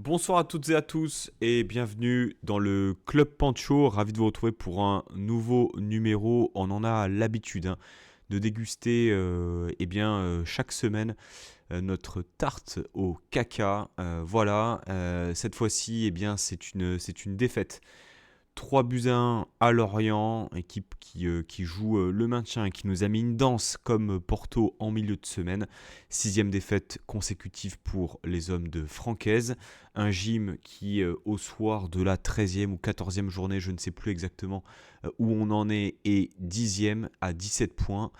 Bonsoir à toutes et à tous et bienvenue dans le Club Pancho. Ravi de vous retrouver pour un nouveau numéro. On en a l'habitude de déguster chaque semaine notre tarte au caca. Voilà, cette fois-ci c'est une défaite 3-1 à Lorient, équipe qui joue le maintien et qui nous a mis une danse comme Porto en milieu de semaine. Sixième défaite consécutive pour les hommes de Francaise. Un gym qui, au soir de la 13e ou 14e journée, je ne sais plus exactement où on en est 10e à 17 points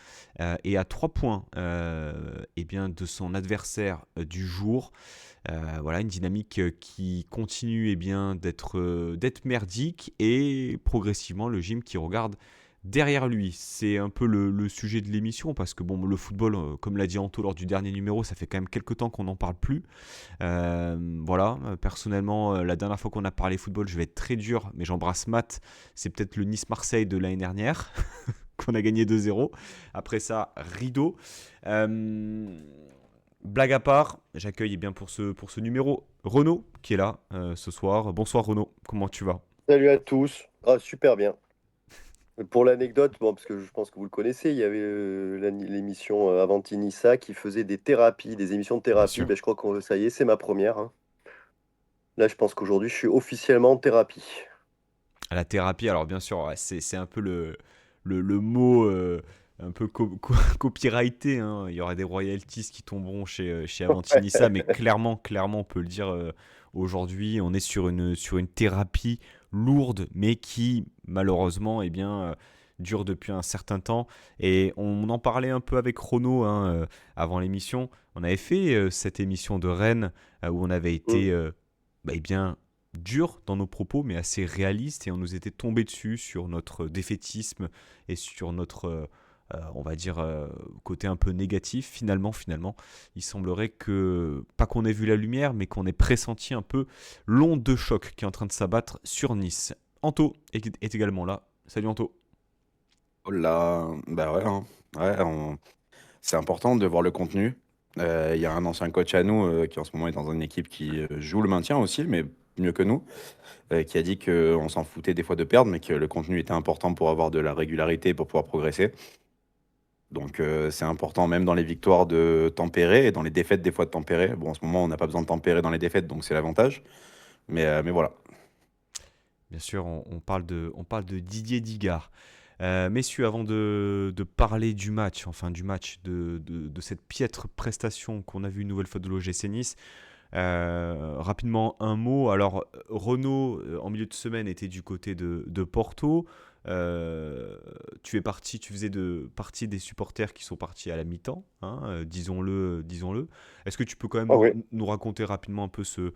et à 3 points de son adversaire du jour. Voilà, une dynamique qui continue d'être merdique et progressivement le gym qui regarde derrière lui. C'est un peu le sujet de l'émission parce que bon, le football, comme l'a dit Anto lors du dernier numéro, ça fait quand même quelques temps qu'on n'en parle plus. Personnellement, la dernière fois qu'on a parlé football, je vais être très dur, mais j'embrasse Matt. C'est peut-être le Nice-Marseille de l'année dernière qu'on a gagné 2-0. Après ça, rideau. Euh, Blague à part, j'accueille pour ce numéro Renaud qui est là ce soir. Bonsoir Renaud, comment tu vas? Salut à tous. Ah, super bien. Pour l'anecdote, bon, parce que je pense que vous le connaissez, il y avait l'émission Avanti-Nissa qui faisait des thérapies, des émissions de Bien thérapie. sûr. Ben, je crois que ça y est, c'est ma première, hein. Là, je pense qu'aujourd'hui, je suis officiellement en thérapie. À la thérapie, alors bien sûr, ouais, c'est un peu le mot un peu copyrighté, hein. Il y aura des royalties qui tomberont chez Avantinissa, mais clairement, on peut le dire aujourd'hui, on est sur une thérapie lourde, mais qui, malheureusement, dure depuis un certain temps. Et on en parlait un peu avec Renaud avant l'émission. On avait fait cette émission de Rennes où on avait Mm. été dur dans nos propos, mais assez réaliste, et on nous était tombé dessus sur notre défaitisme et sur notre, côté un peu négatif. Finalement, il semblerait que, pas qu'on ait vu la lumière, mais qu'on ait pressenti un peu l'onde de choc qui est en train de s'abattre sur Nice. Anto est également là. Salut Anto. Oh là, bah ouais, hein. Ouais, c'est important de voir le contenu. Il y a un ancien coach à nous qui en ce moment est dans une équipe qui joue le maintien aussi, mais mieux que nous, qui a dit qu'on s'en foutait des fois de perdre, mais que le contenu était important pour avoir de la régularité, pour pouvoir progresser. Donc c'est important même dans les victoires de tempérer et dans les défaites des fois de tempérer. Bon, en ce moment on n'a pas besoin de tempérer dans les défaites, donc c'est l'avantage. Mais voilà. Bien sûr, on parle de Didier Digard. Messieurs, avant de parler du match, de cette piètre prestation qu'on a vue une nouvelle fois de l'OGC Nice, rapidement un mot. Alors, Renault, en milieu de semaine, était du côté de Porto. Tu faisais partie des supporters qui sont partis à la mi-temps, hein, disons-le. Est-ce que tu peux quand même Ah oui. nous raconter rapidement un peu ce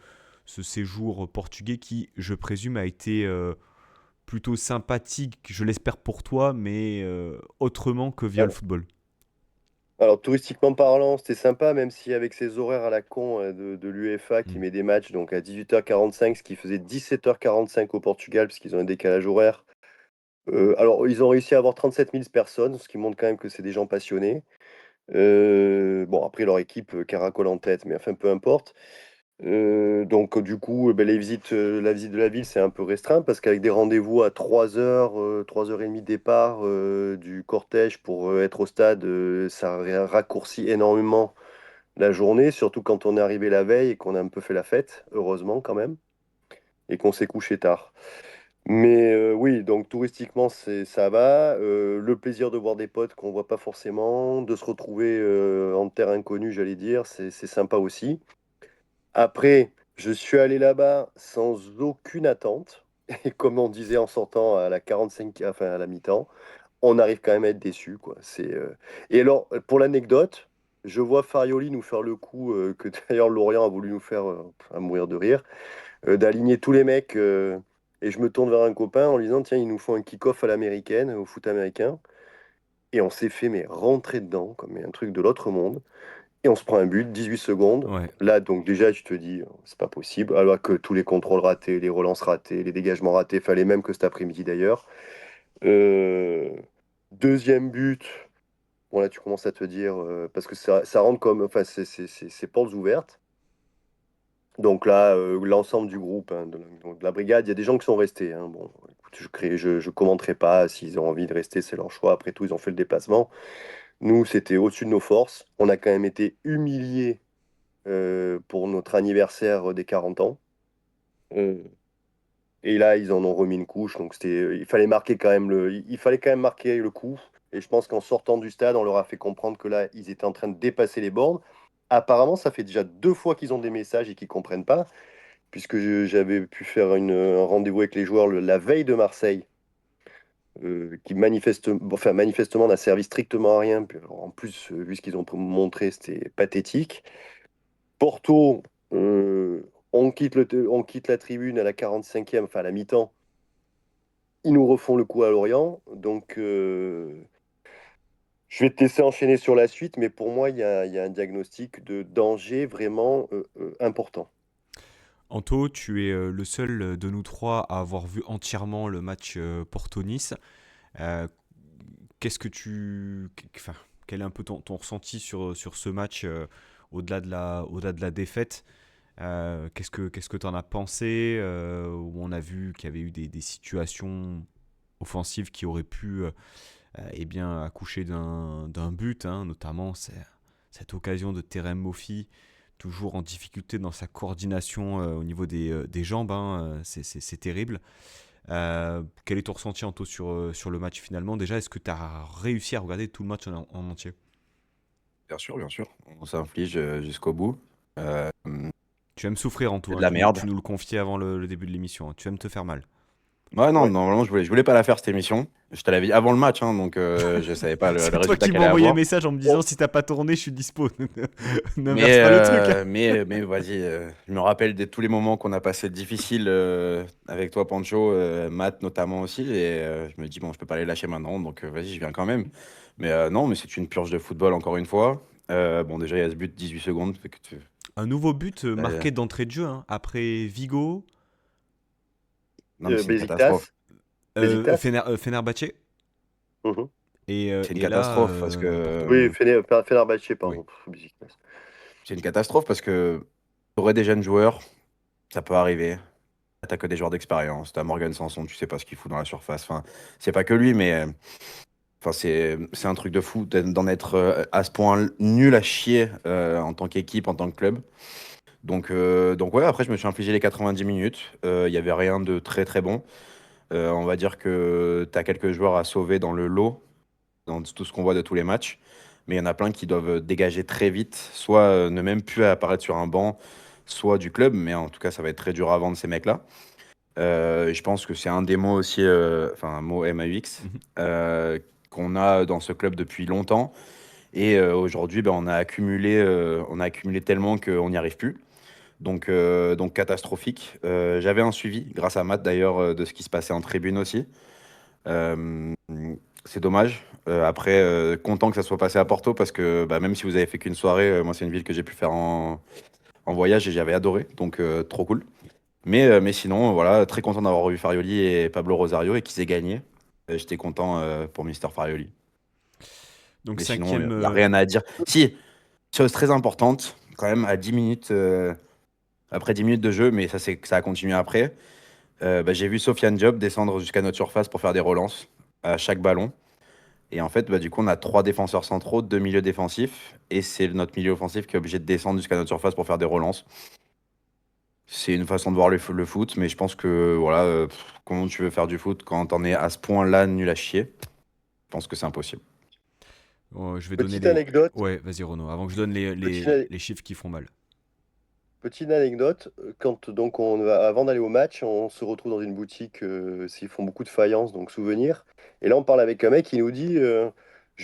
séjour portugais qui, je présume, a été plutôt sympathique, je l'espère pour toi, mais autrement que via le Alors, football. alors, touristiquement parlant, c'était sympa, même si avec ces horaires à la con de l'UEFA qui Hmm. met des matchs donc à 18h45, ce qui faisait 17h45 au Portugal, parce qu'ils ont un décalage horaire. Alors, ils ont réussi à avoir 37 000 personnes, ce qui montre quand même que c'est des gens passionnés. Bon, après, leur équipe caracole en tête, mais enfin, peu importe. Donc, du coup, ben, la visite de la ville, c'est un peu restreint parce qu'avec des rendez-vous à 3h, 3h30 départ du cortège pour être au stade, ça raccourcit énormément la journée, surtout quand on est arrivé la veille et qu'on a un peu fait la fête, heureusement quand même, et qu'on s'est couché tard. Mais oui, donc touristiquement, ça va. Le plaisir de voir des potes qu'on voit pas forcément, de se retrouver en terre inconnue, j'allais dire, c'est sympa aussi. Après, je suis allé là-bas sans aucune attente. Et comme on disait en sortant à la 45, enfin à la mi-temps, on arrive quand même à être déçu, quoi. Et alors, pour l'anecdote, je vois Farioli nous faire le coup que d'ailleurs Lorient a voulu nous faire à mourir de rire d'aligner tous les mecs. Et je me tourne vers un copain en lui disant, tiens, ils nous font un kick-off à l'américaine, au foot américain. Et on s'est fait mais rentrer dedans, comme un truc de l'autre monde. Et on se prend un but, 18 secondes. Ouais, Là, donc déjà, tu te dis, c'est pas possible. Alors que tous les contrôles ratés, les relances ratées, les dégagements ratés, fallait même que cet après-midi d'ailleurs. Euh, Deuxième but, bon là, tu commences à te dire, parce que ça rentre comme, enfin, c'est portes ouvertes. Donc là, l'ensemble du groupe, hein, donc de la brigade, il y a des gens qui sont restés, hein. Bon, écoute, je commenterai pas s'ils ont envie de rester, c'est leur choix. Après tout, ils ont fait le déplacement. Nous, c'était au-dessus de nos forces. On a quand même été humiliés pour notre anniversaire des 40 ans. Euh, et là, ils en ont remis une couche. Donc il fallait marquer quand même il fallait quand même marquer le coup. Et je pense qu'en sortant du stade, on leur a fait comprendre que là, ils étaient en train de dépasser les bornes. Apparemment, ça fait déjà 2 fois qu'ils ont des messages et qu'ils comprennent pas, puisque j'avais pu faire un rendez-vous avec les joueurs la veille de Marseille, qui enfin, manifestement n'a servi strictement à rien. Puis, en plus, vu ce qu'ils ont montré, c'était pathétique. Porto, on quitte la tribune à la 45e, enfin à la mi-temps. Ils nous refont le coup à Lorient. Donc, je vais te laisser enchaîner sur la suite, mais pour moi, il y a un diagnostic de danger vraiment important. Anto, tu es le seul de nous trois à avoir vu entièrement le match Porto-Nice. Euh, Qu'est-ce que enfin, quel est un peu ton ressenti sur ce match au-delà de la défaite? Qu'est-ce que tu en as pensé? Où on a vu qu'il y avait eu des situations offensives qui auraient pu eh bien, accoucher d'un but, hein, notamment cette occasion de Terem Moffi, toujours en difficulté dans sa coordination au niveau des jambes, hein, c'est terrible. Quel est ton ressenti, Anto, sur le match finalement? Déjà, est-ce que tu as réussi à regarder tout le match en entier? Bien sûr, bien sûr. On s'inflige jusqu'au bout. Euh, Tu aimes souffrir, Anto, c'est de hein, la merde. tu nous le confiais avant le début de l'émission, hein. Tu aimes te faire mal. Ouais, non, Ouais. normalement, je voulais pas la faire cette émission. Je te l'avais dit avant le match, hein, donc je savais pas le C'est toi résultat qui qu'elle m'as allait envoyé un avoir. message en me disant On- si t'as pas tourné, je suis dispo. N'inverse pas le truc, hein. Mais vas-y, je me rappelle de tous les moments qu'on a passé difficiles avec toi, Pancho, Matt notamment aussi, et je me dis, bon, je peux pas les lâcher maintenant, donc vas-y, je viens quand même. Mais non, mais c'est une purge de football, encore une fois. Bon, déjà, il y a ce but, 18 secondes. Fait que Un nouveau but euh, marqué d'entrée de jeu, hein, après Vigo, non, mais c'est une catastrophe. Besiktas, Besiktas. Fenerbahçe. Mhm. C'est une Et là, catastrophe parce que Porto. Oui, Fenerbahçe, Oui. pardon. Besiktas. c'est une catastrophe parce que t'aurais des jeunes joueurs, ça peut arriver. T'as que des joueurs d'expérience. T'as Morgan Sanson, tu sais pas ce qu'il fout dans la surface. Enfin, c'est pas que lui, mais enfin, c'est un truc de fou d'en être à ce point nul à chier en tant qu'équipe, en tant que club. Donc ouais, après, je me suis infligé les 90 minutes. Il y avait rien de très très bon. On va dire que t'as quelques joueurs à sauver dans le lot, dans tout ce qu'on voit de tous les matchs. Mais il y en a plein qui doivent dégager très vite, soit ne même plus apparaître sur un banc, soit du club. Mais en tout cas, ça va être très dur à vendre ces mecs-là. Je pense que c'est un des mots aussi, enfin un mot MAUX, Mhm. qu'on a dans ce club depuis longtemps. Et aujourd'hui, ben, on a accumulé tellement qu'on n'y arrive plus. Donc catastrophique. J'avais un suivi, grâce à Matt d'ailleurs, de ce qui se passait en tribune aussi. Euh, c'est dommage. Après, content que ça soit passé à Porto parce que bah, même si vous avez fait qu'une soirée, moi c'est une ville que j'ai pu faire en voyage et j'avais adoré. Donc trop cool. Mais sinon, voilà, très content d'avoir revu Farioli et Pablo Rosario et qu'ils aient gagné. J'étais content pour Mister Farioli. Donc Mais sinon, il cinquième, n'y a rien à dire. Si, chose très importante, quand même, à 10 minutes, après 10 minutes de jeu, mais ça a continué après, bah, j'ai vu Sofiane Diop descendre jusqu'à notre surface pour faire des relances à chaque ballon. Et en fait, bah, du coup, on a trois défenseurs centraux, deux milieux défensifs, et c'est notre milieu offensif qui est obligé de descendre jusqu'à notre surface pour faire des relances. C'est une façon de voir le foot, mais je pense que voilà, comment tu veux faire du foot quand t'en es à ce point-là nul à chier? Je pense que c'est impossible. je vais donner Petite les. anecdote, Ouais, vas-y Renaud, avant que je donne petite, les chiffres qui font mal. Petite anecdote, quand donc avant d'aller au match, on se retrouve dans une boutique, s'ils font beaucoup de faïence, donc souvenirs. Et là, on parle avec un mec qui nous dit, je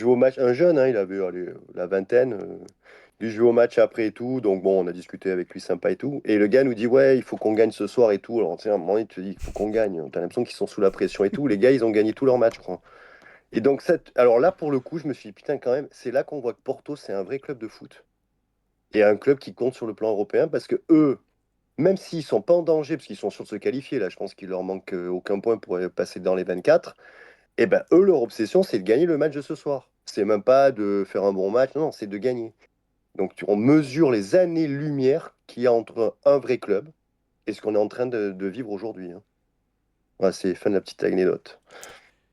vais au match, un jeune, hein, il avait allez, la vingtaine, il dit, je vais au match après et tout. Donc bon, on a discuté avec lui sympa et tout. Et le gars nous dit, ouais, il faut qu'on gagne ce soir et tout. Alors tu sais, à un moment, il te dit, il faut qu'on gagne. T'as l'impression qu'ils sont sous la pression et tout. Les gars, ils ont gagné tous leurs matchs, je crois. Et donc, alors là, pour le coup, je me suis dit, putain, quand même, c'est là qu'on voit que Porto, c'est un vrai club de foot. Et un club qui compte sur le plan européen parce que eux, même s'ils sont pas en danger, parce qu'ils sont sûrs de se qualifier, là, je pense qu'il leur manque aucun point pour passer dans les 24, et ben eux, leur obsession, c'est de gagner le match de ce soir. C'est même pas de faire un bon match, non, non, c'est de gagner. Donc on mesure les années-lumière qu'il y a entre un vrai club et ce qu'on est en train de vivre aujourd'hui, hein. Voilà, c'est fin de la petite anecdote.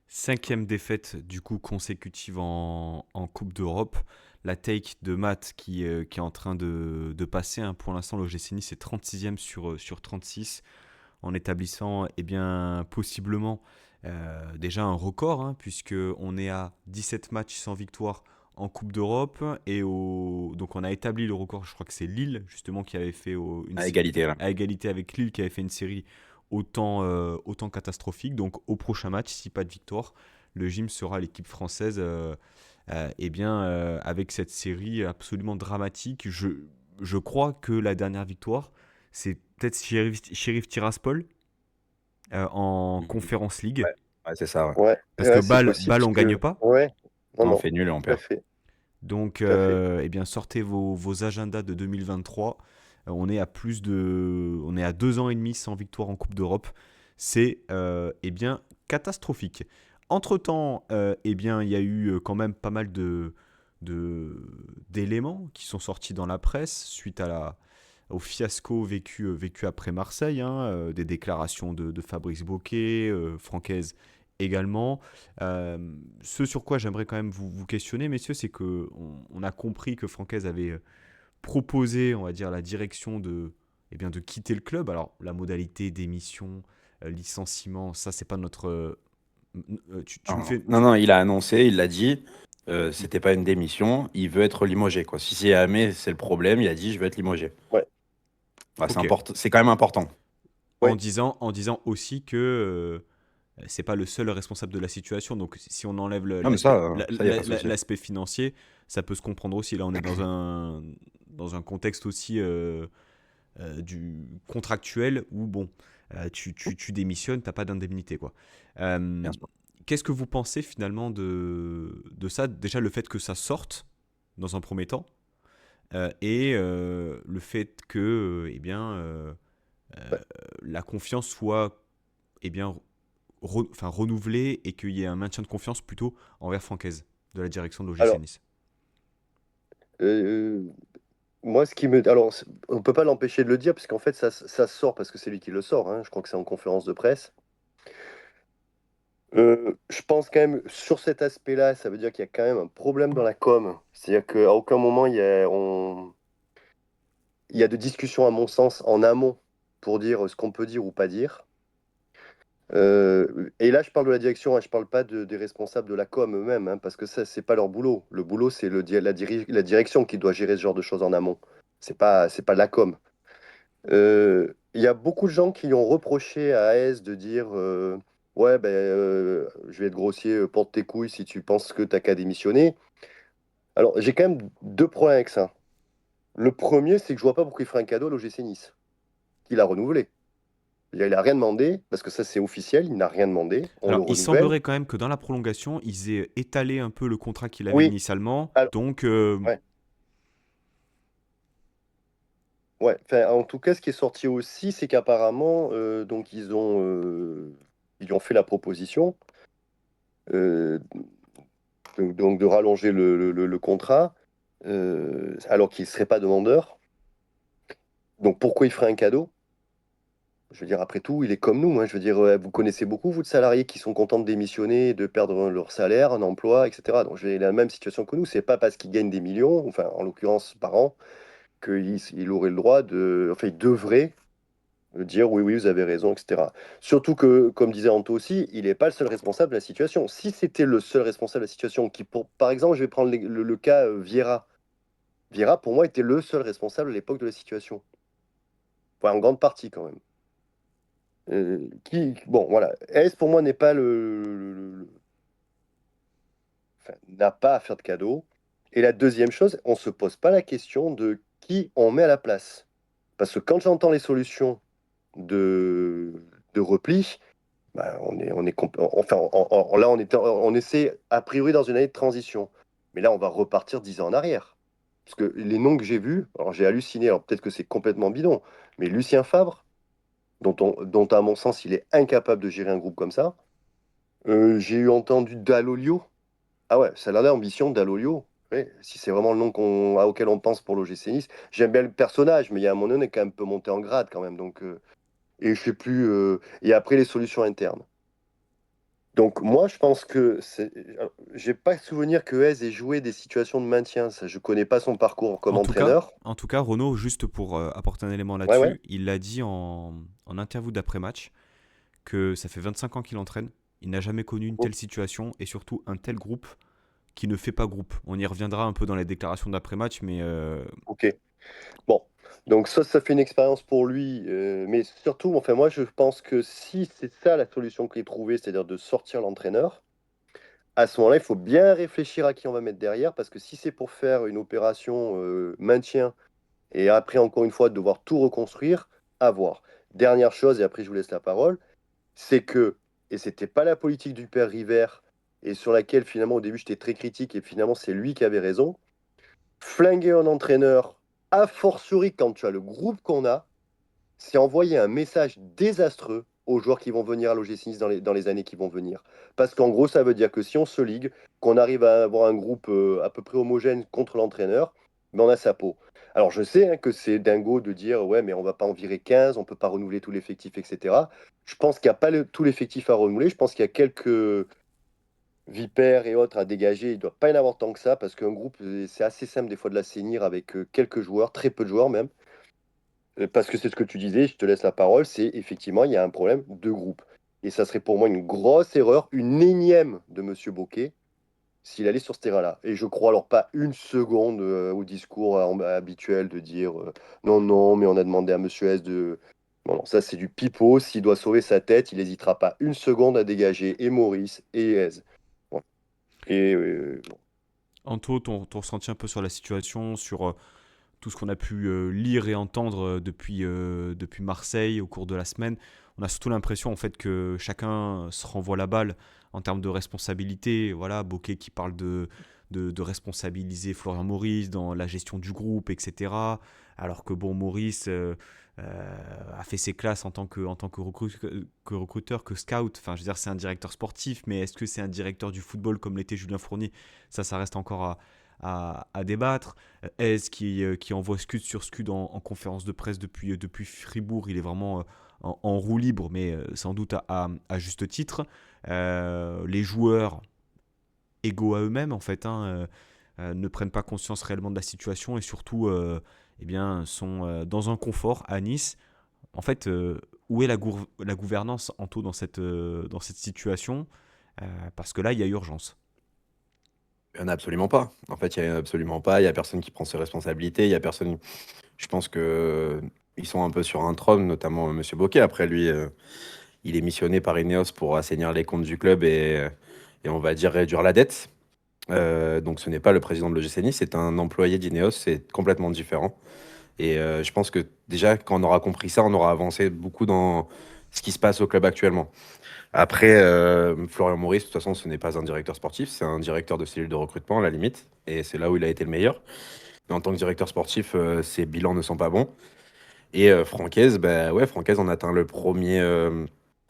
Cinquième défaite du coup consécutive en Coupe d'Europe. La take de Matt qui est en train de passer, hein. Pour l'instant, l'OGC Nice est 36e sur 36 en établissant bien, possiblement déjà un record, hein, puisque on est à 17 matchs sans victoire en Coupe d'Europe. Donc on a établi le record, je crois que c'est Lille justement qui avait fait À égalité, là. à égalité avec Lille qui avait fait une série autant catastrophique. Donc au prochain match, si pas de victoire, le gym sera l'équipe française avec cette série absolument dramatique. Je crois que la dernière victoire, c'est peut-être Sheriff Tiraspol en Mhm. Conference League. Ouais, ouais, c'est ça. Ouais. Ouais, Parce que ouais, c'est Bâle, possible Bâle parce on gagne que pas. ouais, non, On non, fait nul et on tout à perd. fait, Donc, tout à fait. sortez vos agendas de 2023. On est on est à 2 ans et demi sans victoire en Coupe d'Europe. C'est catastrophique. Entre-temps, il y a eu quand même pas mal d'éléments qui sont sortis dans la presse suite au fiasco vécu après Marseille, hein, des déclarations de Fabrice Boquet, Francaise également. Ce sur quoi j'aimerais quand même vous questionner, messieurs, c'est que on a compris que Francaise avait proposé, on va dire, à la direction de quitter le club. Alors, la modalité d'émission, licenciement, ça, c'est pas notre. Tu me Non, fais. non, non, il a annoncé, il l'a dit, c'était pas une démission, il veut être limogé, quoi. Si c'est Amé, c'est le problème, il a dit, je veux être limogé. Ouais, Ouais, Ok. c'est quand même important. ouais, En disant aussi que c'est pas le seul responsable de la situation. Donc, si on enlève Non, mais ça, y a pas de souci. l'aspect financier, ça peut se comprendre aussi. Là, on est dans un contexte aussi du contractuel où, bon, tu démissionnes, t'as pas d'indemnité, quoi. Bien Euh, sûr. Qu'est-ce que vous pensez finalement de ça? Déjà, le fait que ça sorte dans un premier temps, et le fait que, ouais. la confiance soit, eh bien, renouvelée et qu'il y ait un maintien de confiance plutôt envers Francaise de la direction de l'OGC Alors, Nice. euh, moi, ce qui me, alors, on peut pas l'empêcher de le dire parce qu'en fait, ça sort parce que c'est lui qui le sort, hein. Je crois que c'est en conférence de presse. Je pense quand même sur cet aspect-là, ça veut dire qu'il y a quand même un problème dans la com. C'est-à-dire qu'à aucun moment il y a de discussions, à mon sens, en amont pour dire ce qu'on peut dire ou pas dire. Et là, je parle de la direction, hein, je parle pas des responsables de la com eux-mêmes, hein, parce que ça, c'est pas leur boulot. Le boulot, c'est la direction qui doit gérer ce genre de choses en amont. C'est pas la com. Il y a beaucoup de gens qui ont reproché à AS de dire ouais, ben, je vais être grossier, porte tes couilles si tu penses que t'as qu'à démissionner. Alors, j'ai quand même deux problèmes avec ça. Le premier, c'est que je vois pas pourquoi il ferait un cadeau à l'OGC Nice, qu'il a renouvelé. Il n'a rien demandé, parce que ça c'est officiel, il n'a rien demandé, on le Alors, il renouvelle. semblerait quand même que dans la prolongation, ils aient étalé un peu le contrat qu'il avait Oui, initialement. alors, Donc, ouais, ouais. Enfin, en tout cas, ce qui est sorti aussi, c'est qu'apparemment, donc ils lui ont fait la proposition euh, donc de rallonger le contrat, alors qu'il ne serait pas demandeur. Donc pourquoi il ferait un cadeau? Je veux dire, après tout, il est comme nous, hein. Je veux dire, vous connaissez beaucoup, vous, de salariés qui sont contents de démissionner, de perdre leur salaire, un emploi, etc. Donc, j'ai la même situation que nous. C'est pas parce qu'ils gagnent des millions, enfin, en l'occurrence par an, qu'il aurait le droit de. Enfin, il devrait dire oui, oui, vous avez raison, etc. Surtout que, comme disait Anto aussi, il n'est pas le seul responsable de la situation. Si c'était le seul responsable de la situation, par exemple, je vais prendre le cas Vieira. Vieira, pour moi, était le seul responsable à l'époque de la situation. Enfin, en grande partie, quand même. Bon, voilà. S pour moi n'est pas enfin, n'a pas à faire de cadeau. Et la deuxième chose, on se pose pas la question de qui on met à la place. Parce que quand j'entends les solutions de, de repli, bah, enfin, là, on essaie a priori dans une année de transition. Mais là, on va repartir 10 ans en arrière. Parce que les noms que j'ai vus, alors j'ai halluciné, alors peut-être que c'est complètement bidon, mais Lucien Favre, dont à mon sens, il est incapable de gérer un groupe comme ça. J'ai eu entendu Dalolio. Ah ouais, ça a l'air d'ambition Dalolio. Ouais, si c'est vraiment le nom auquel on pense pour l'OGC Nice. J'aime bien le personnage, mais il y a un moment donné, quand même, peut monter en grade quand même. Donc, et je sais plus. Et après, les solutions internes. Donc, moi, je pense que c'est. Alors, j'ai pas souvenir que Hez ait joué des situations de maintien. Ça, je connais pas son parcours comme En tout cas, entraîneur. en tout cas, Renaud, juste pour apporter un élément Ouais, ouais. là-dessus, il l'a dit en interview d'après-match que ça fait 25 ans qu'il entraîne. Il n'a jamais connu une Oh, telle situation et surtout un tel groupe qui ne fait pas groupe. On y reviendra un peu dans les déclarations d'après-match, mais ok. Bon. Donc, ça fait une expérience pour lui. Mais surtout, enfin, moi, je pense que si c'est ça la solution qu'il est trouvée, c'est-à-dire de sortir l'entraîneur. À ce moment-là, il faut bien réfléchir à qui on va mettre derrière, parce que si c'est pour faire une opération maintien et après, encore une fois, devoir tout reconstruire, à voir. Dernière chose, et après je vous laisse la parole, c'est que, et c'était pas la politique du père River, et sur laquelle finalement au début j'étais très critique, et finalement c'est lui qui avait raison, flinguer un entraîneur, a fortiori quand tu as le groupe qu'on a, c'est envoyer un message désastreux aux joueurs qui vont venir à l'OGC Nice dans les années qui vont venir. Parce qu'en gros, ça veut dire que si on se ligue, qu'on arrive à avoir un groupe à peu près homogène contre l'entraîneur, ben on a sa peau. Alors je sais hein, que c'est dingo de dire ouais mais on va pas en virer 15, on peut pas renouveler tout l'effectif, etc. Je pense qu'il n'y a pas tout l'effectif à renouveler, je pense qu'il y a quelques vipères et autres à dégager, il ne doit pas y en avoir tant que ça, parce qu'un groupe, c'est assez simple des fois de l'assainir avec quelques joueurs, très peu de joueurs même. Parce que c'est ce que tu disais, je te laisse la parole, c'est effectivement, il y a un problème de groupe. Et ça serait pour moi une grosse erreur, une énième de Monsieur Bocquet, s'il allait sur ce terrain-là. Et je crois alors pas une seconde au discours habituel de dire non, non, mais on a demandé à Monsieur S de. Non, non, ça c'est du pipeau. S'il doit sauver sa tête, il n'hésitera pas une seconde à dégager et Maurice et S. Voilà. Et bon. Anto, ton ressenti un peu sur la situation, sur tout ce qu'on a pu lire et entendre depuis Marseille au cours de la semaine. On a surtout l'impression en fait que chacun se renvoie la balle en termes de responsabilité. Voilà, Bokeh qui parle de responsabiliser Florian Maurice dans la gestion du groupe, etc. Alors que bon, Maurice a fait ses classes en tant que recruteur, que scout. Enfin, je veux dire, c'est un directeur sportif, mais est-ce que c'est un directeur du football comme l'était Julien Fournier? Ça reste encore à débattre. Hez qui envoie scud sur scud en conférence de presse depuis Fribourg. Il est vraiment en roue libre, mais sans doute à juste titre. Les joueurs, égaux à eux-mêmes, en fait, ne prennent pas conscience réellement de la situation et surtout eh bien, sont dans un confort à Nice. En fait, où est la gouvernance en tout dans cette situation? Parce que là, il y a urgence. Il y en a absolument pas. En fait, il y a absolument pas. Il y a personne qui prend ses responsabilités. Il y a personne. Je pense que ils sont un peu sur un trône, notamment Monsieur Bocquet. Après, lui, il est missionné par Ineos pour assainir les comptes du club et on va dire réduire la dette. Donc, ce n'est pas le président de l'OGC Nice, c'est un employé d'Ineos. C'est complètement différent. Et je pense que déjà, quand on aura compris ça, on aura avancé beaucoup dans ce qui se passe au club actuellement. Après, Florian Maurice, de toute façon, ce n'est pas un directeur sportif, c'est un directeur de cellule de recrutement, à la limite. Et c'est là où il a été le meilleur. Mais en tant que directeur sportif, ses bilans ne sont pas bons. Et Francaise, bah ouais, Francaise, on atteint le premier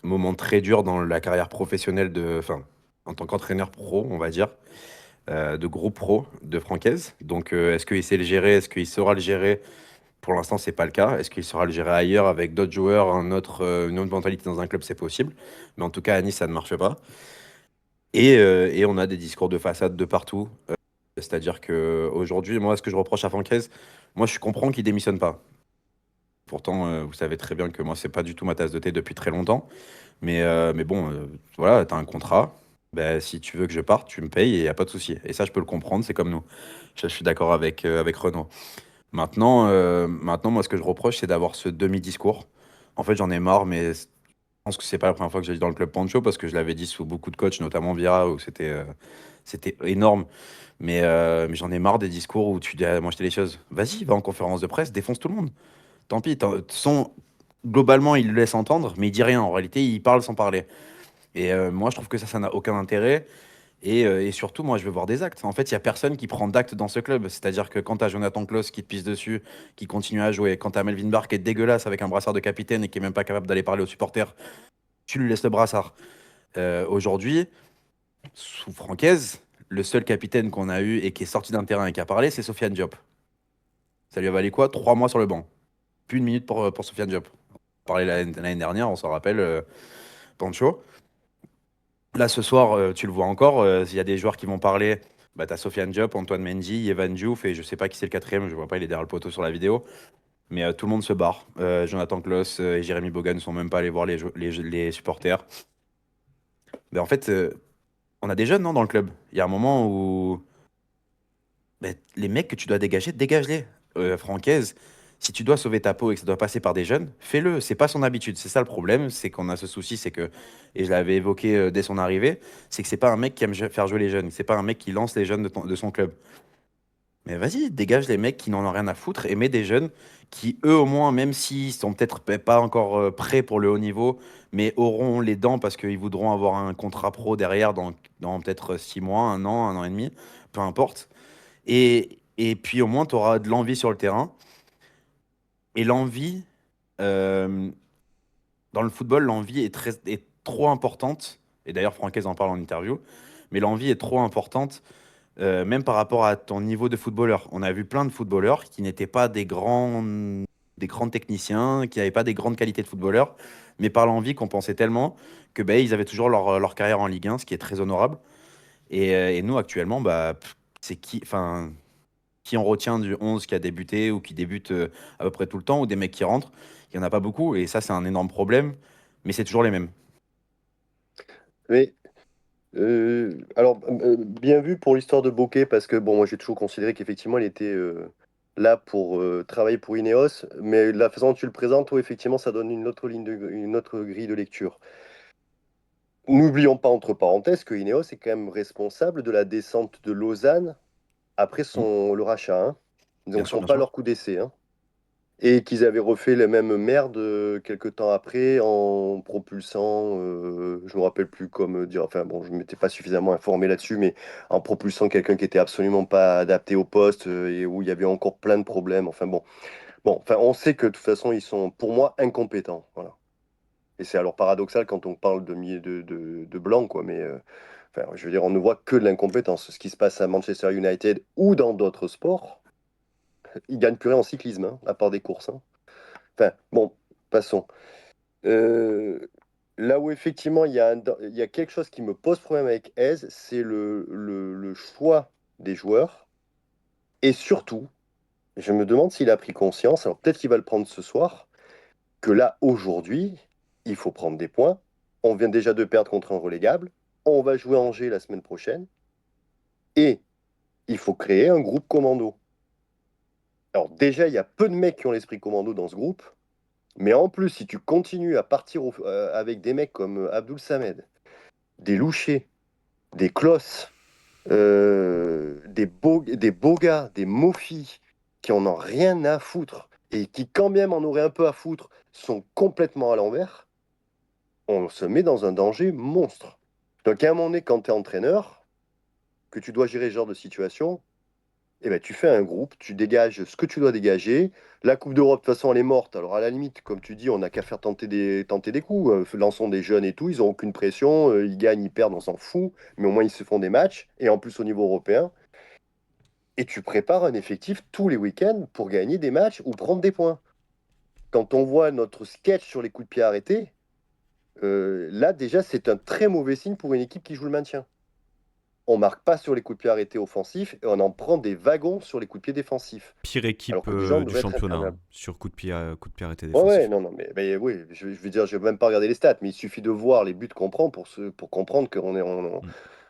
moment très dur dans la carrière professionnelle enfin, en tant qu'entraîneur pro, on va dire, de groupe pro de Francaise. Donc, est-ce qu'il sait le gérer? Est-ce qu'il saura le gérer? Pour l'instant, c'est pas le cas. Est-ce qu'il saura le gérer ailleurs avec d'autres joueurs, une autre mentalité dans un club? C'est possible. Mais en tout cas, à Nice, ça ne marche pas. Et on a des discours de façade de partout. C'est-à-dire que aujourd'hui, moi, ce que je reproche à Francaise, moi, je comprends qu'il démissionne pas. Pourtant, vous savez très bien que moi, c'est pas du tout ma tasse de thé depuis très longtemps. Mais bon, voilà, tu as un contrat. Ben, si tu veux que je parte, tu me payes et il n'y a pas de souci. Et ça, je peux le comprendre, c'est comme nous. Je suis d'accord avec Renaud. Maintenant, moi, ce que je reproche, c'est d'avoir ce demi-discours. En fait, j'en ai marre, mais je pense que c'est pas la première fois que je le dis dans le club Pancho, parce que je l'avais dit sous beaucoup de coachs, notamment Vira, où c'était énorme. Mais j'en ai marre des discours où tu dis à moitié les choses. Vas-y, va en conférence de presse, défonce tout le monde. Tant pis. Globalement, il le laisse entendre, mais il dit rien. En réalité, il parle sans parler. Et moi, je trouve que ça n'a aucun intérêt. Et surtout, moi, je veux voir des actes. En fait, il n'y a personne qui prend d'actes dans ce club. C'est-à-dire que quand tu as Jonathan Klaus qui te pisse dessus, qui continue à jouer, quand tu as Melvin Barr qui est dégueulasse avec un brassard de capitaine et qui est même pas capable d'aller parler aux supporters, tu lui laisses le brassard. Aujourd'hui, sous Francaise, le seul capitaine qu'on a eu et qui est sorti d'un terrain et qui a parlé, c'est Sofiane Diop. Ça lui a valu quoi? 3 mois sur le banc. Plus une minute pour Sofiane Diop. On parlait l'année dernière, on s'en rappelle, Pancho. Là, ce soir, tu le vois encore, il y a des joueurs qui vont parler. Bah, t'as Sofiane Diop, Antoine Mendy, Evan Diouf, et je sais pas qui c'est le quatrième, je vois pas, il est derrière le poteau sur la vidéo. Mais tout le monde se barre. Jonathan Klaus et Jérémy Boga ne sont même pas allés voir les supporters. Mais en fait, on a des jeunes, non, dans le club. Il y a un moment où ben, les mecs que tu dois dégager, dégage-les. Francaise, si tu dois sauver ta peau et que ça doit passer par des jeunes, fais-le. C'est pas son habitude. C'est ça le problème. C'est qu'on a ce souci, c'est que, et je l'avais évoqué dès son arrivée, c'est que c'est pas un mec qui aime faire jouer les jeunes. C'est pas un mec qui lance les jeunes de son club. Mais vas-y, dégage les mecs qui n'en ont rien à foutre et mets des jeunes qui, eux, au moins, même s'ils sont peut-être pas encore prêts pour le haut niveau, mais auront les dents parce qu'ils voudront avoir un contrat pro derrière dans peut-être 6 mois, un an et demi, peu importe. Et puis au moins, tu auras de l'envie sur le terrain. Et l'envie, euh, dans le football, l'envie est trop importante. Et d'ailleurs, Francaise en parle en interview. Mais l'envie est trop importante, même par rapport à ton niveau de footballeur. On a vu plein de footballeurs qui n'étaient pas des grands techniciens, qui n'avaient pas des grandes qualités de footballeurs, mais par l'envie qu'on pensait tellement que ben, ils avaient toujours leur carrière en Ligue 1, ce qui est très honorable. Et nous, actuellement, bah, c'est qui on retient du 11 qui a débuté ou qui débute à peu près tout le temps, ou des mecs qui rentrent. Il n'y en a pas beaucoup, et ça, c'est un énorme problème, mais c'est toujours les mêmes. Mais alors, bien vu pour l'histoire de Bokeh, parce que bon, moi j'ai toujours considéré qu'effectivement il était là pour travailler pour Ineos, mais la façon dont tu le présentes, oui, effectivement, ça donne une autre grille de lecture. N'oublions pas, entre parenthèses, que Ineos est quand même responsable de la descente de Lausanne après Mm. le rachat, hein. Bien Donc, ce sûr, sont bien pas sûr. leurs coups d'essai, hein. Et qu'ils avaient refait la même merde quelques temps après en propulsant, je me rappelle plus comment dire, enfin bon, je m'étais pas suffisamment informé là-dessus, mais en propulsant quelqu'un qui était absolument pas adapté au poste et où il y avait encore plein de problèmes. Enfin bon, enfin on sait que de toute façon ils sont pour moi incompétents, voilà. Et c'est alors paradoxal quand on parle de blanc, quoi, mais enfin, je veux dire, on ne voit que de l'incompétence. Ce qui se passe à Manchester United ou dans d'autres sports, ils gagnent plus rien en cyclisme, hein, à part des courses, hein. Enfin, bon, passons. Euh, Là où effectivement il y a quelque chose qui me pose problème avec Eze, c'est le choix des joueurs. Et surtout, je me demande s'il a pris conscience, alors peut-être qu'il va le prendre ce soir, que là, aujourd'hui, il faut prendre des points. On vient déjà de perdre contre un relégable. On va jouer Angers la semaine prochaine. Et il faut créer un groupe commando. Alors déjà, il y a peu de mecs qui ont l'esprit commando dans ce groupe. Mais en plus, si tu continues à partir avec des mecs comme Abdoul Samed, des Louchés, des Klos, des Boga, des Mofi, qui en ont rien à foutre, et qui, quand même en auraient un peu à foutre, sont complètement à l'envers, on se met dans un danger monstre. Donc à un moment donné, quand tu es entraîneur, que tu dois gérer ce genre de situation, eh ben, tu fais un groupe, tu dégages ce que tu dois dégager. La Coupe d'Europe, de toute façon, elle est morte. Alors, à la limite, comme tu dis, on n'a qu'à faire tenter des coups. Lançons des jeunes et tout, ils n'ont aucune pression. Ils gagnent, ils perdent, on s'en fout. Mais au moins, ils se font des matchs. Et en plus, au niveau européen. Et tu prépares un effectif tous les week-ends pour gagner des matchs ou prendre des points. Quand on voit notre sketch sur les coups de pied arrêtés, là, déjà, c'est un très mauvais signe pour une équipe qui joue le maintien. On marque pas sur les coups de pied arrêtés offensifs et on en prend des wagons sur les coups de pied défensifs. Pire Alors équipe que déjà, on du devrait être championnat hein, imperméable. sur coup de pied arrêté Ouais, ouais, défensif. non, non, mais oui, je veux dire, je vais même pas regarder les stats, mais il suffit de voir les buts qu'on prend pour comprendre qu'on est Mm.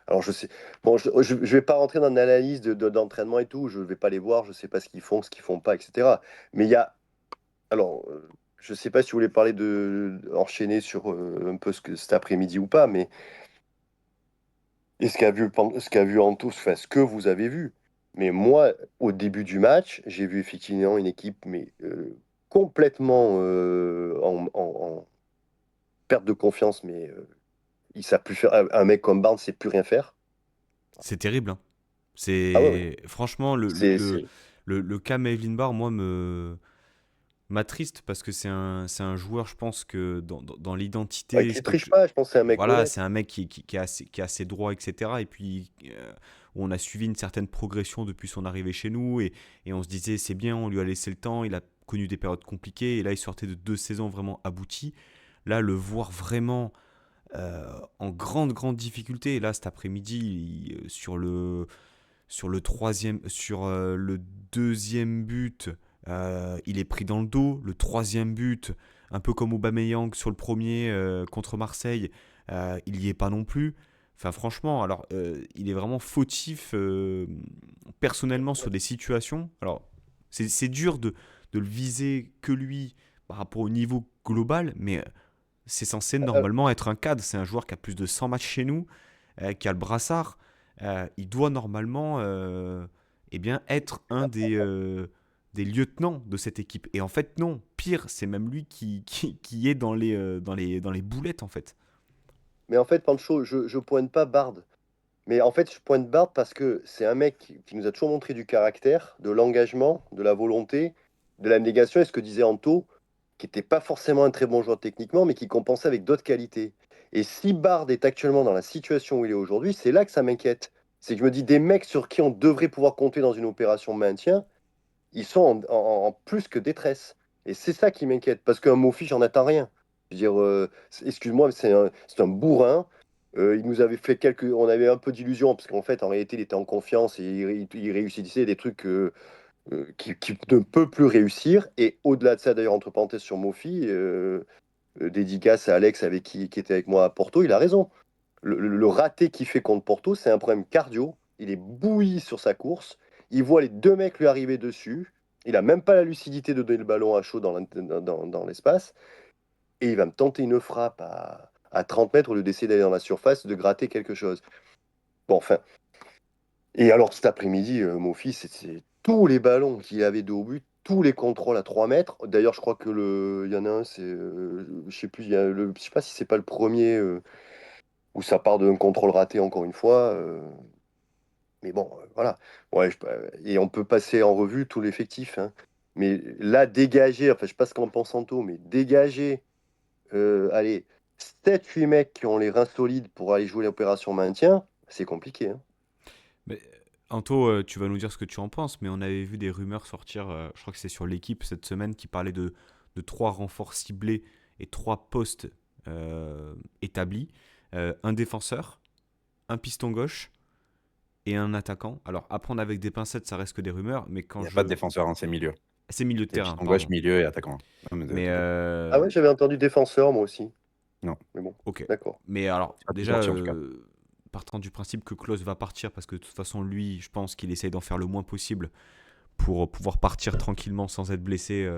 Alors, je sais, bon, je vais pas rentrer dans l'analyse d'entraînement et tout, je vais pas les voir, je sais pas ce qu'ils font pas, etc. Mais il y a, alors, je sais pas si vous voulez parler enchaîner sur un peu cet après-midi ou pas, mais et ce qu'a vu Antos, enfin, ce que vous avez vu. Mais moi, au début du match, j'ai vu effectivement une équipe mais, complètement en perte de confiance, mais il ne plus faire. Un mec comme Barnes ne sait plus rien faire. C'est terrible. Hein. Ah ouais, ouais. C'est franchement C'est... le cas Evelyn Barr, moi me m'attriste parce que c'est un joueur, je pense que dans Ouais, l'identité, qui triche pas, je pense que c'est un mec voilà, honnête. c'est un mec qui est assez droit, etc. Et puis où on a suivi une certaine progression depuis son arrivée chez nous, et on se disait c'est bien, on lui a laissé le temps, il a connu des périodes compliquées, et là il sortait de 2 saisons vraiment abouties. Là, le voir vraiment en grande, grande difficulté, et là cet après-midi, sur le deuxième but, il est pris dans le dos. Le troisième but, un peu comme Aubameyang sur le premier contre Marseille, il y est pas non plus. Enfin, franchement, alors il est vraiment fautif personnellement sur des situations. Alors, c'est dur de le viser que lui par rapport au niveau global, mais c'est censé normalement être un cadre. C'est un joueur qui a plus de 100 matchs chez nous, qui a le brassard. Il doit normalement eh bien, être un des lieutenants de cette équipe. Et en fait, non. Pire, c'est même lui qui est dans les boulettes, en fait. Mais en fait, Pancho, je pointe pas Bard. Mais en fait, je pointe Bard parce que c'est un mec qui nous a toujours montré du caractère, de l'engagement, de la volonté, de l'abnégation, et ce que disait Anto, qui n'était pas forcément un très bon joueur techniquement, mais qui compensait avec d'autres qualités. Et si Bard est actuellement dans la situation où il est aujourd'hui, c'est là que ça m'inquiète. C'est que je me dis, des mecs sur qui on devrait pouvoir compter dans une opération maintien, ils sont en plus que détresse. Et c'est ça qui m'inquiète, parce qu'un Mofi, j'en attends rien. Je veux dire, excuse-moi, mais c'est un bourrin. Il nous avait fait on avait un peu d'illusion, parce qu'en fait, en réalité, il était en confiance et il réussissait des trucs qui ne peut plus réussir. Et au-delà de ça, d'ailleurs, entre parenthèses sur Mofi, dédicace à Alex qui était avec moi à Porto, il a raison. Le raté qu'il fait contre Porto, c'est un problème cardio. Il est bouilli sur sa course. Il voit les deux mecs lui arriver dessus. Il n'a même pas la lucidité de donner le ballon à chaud dans l'espace. Et il va me tenter une frappe à 30 mètres au lieu d'essayer d'aller dans la surface, de gratter quelque chose. Bon, enfin. Et alors cet après-midi, mon fils, c'est tous les ballons qu'il avait de haut but, tous les contrôles à 3 mètres. D'ailleurs, je crois que il y en a un, c'est. Je sais plus, je sais pas si c'est pas le premier où ça part d'un contrôle raté encore une fois. Mais bon, voilà. Ouais, et on peut passer en revue tout l'effectif, hein. Mais là, dégager, enfin, je sais pas ce qu'en pense Anto, mais dégager, allez, 7-8 mecs qui ont les reins solides pour aller jouer l'opération maintien, c'est compliqué, hein. Mais, Anto, tu vas nous dire ce que tu en penses, mais on avait vu des rumeurs sortir, je crois que c'est sur l'équipe cette semaine, qui parlait de 3 renforts ciblés et 3 postes établis. Un défenseur, un piston gauche et un attaquant. Alors, à prendre avec des pincettes, ça reste que des rumeurs, mais Il quand n'y a pas de je... défenseur, hein, c'est milieu. C'est milieu de C'est terrain, piston gauche, pardon. milieu et attaquant. Non, mais Mais, t'inquiète. Ah ouais, j'avais entendu défenseur, moi aussi. Non, Mais bon, ok. d'accord. Mais alors, c'est pas tout déjà, sorti en tout cas. partant du principe que Klose va partir, parce que de toute façon, lui, je pense qu'il essaye d'en faire le moins possible pour pouvoir partir tranquillement sans être blessé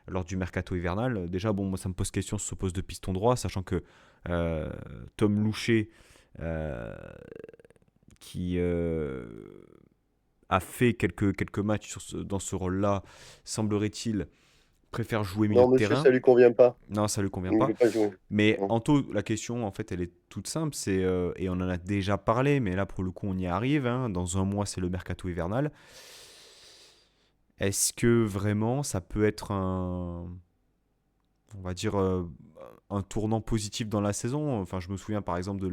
lors du mercato hivernal. Déjà, bon, moi, ça me pose question sur ce poste de piston droit, sachant que Tom Loucher, euh, qui a fait quelques matchs dans ce rôle-là, semblerait-il, préfère jouer milieu Non, de monsieur, terrain. ça lui convient pas. Non, ça lui convient Il ne pas. veut pas jouer. Mais Non. Anto, la question, en fait, elle est toute simple. Et on en a déjà parlé, mais là, pour le coup, on y arrive, hein. Dans un mois, c'est le mercato hivernal. Est-ce que vraiment, ça peut être on va dire, un tournant positif dans la saison? Enfin, je me souviens, par exemple,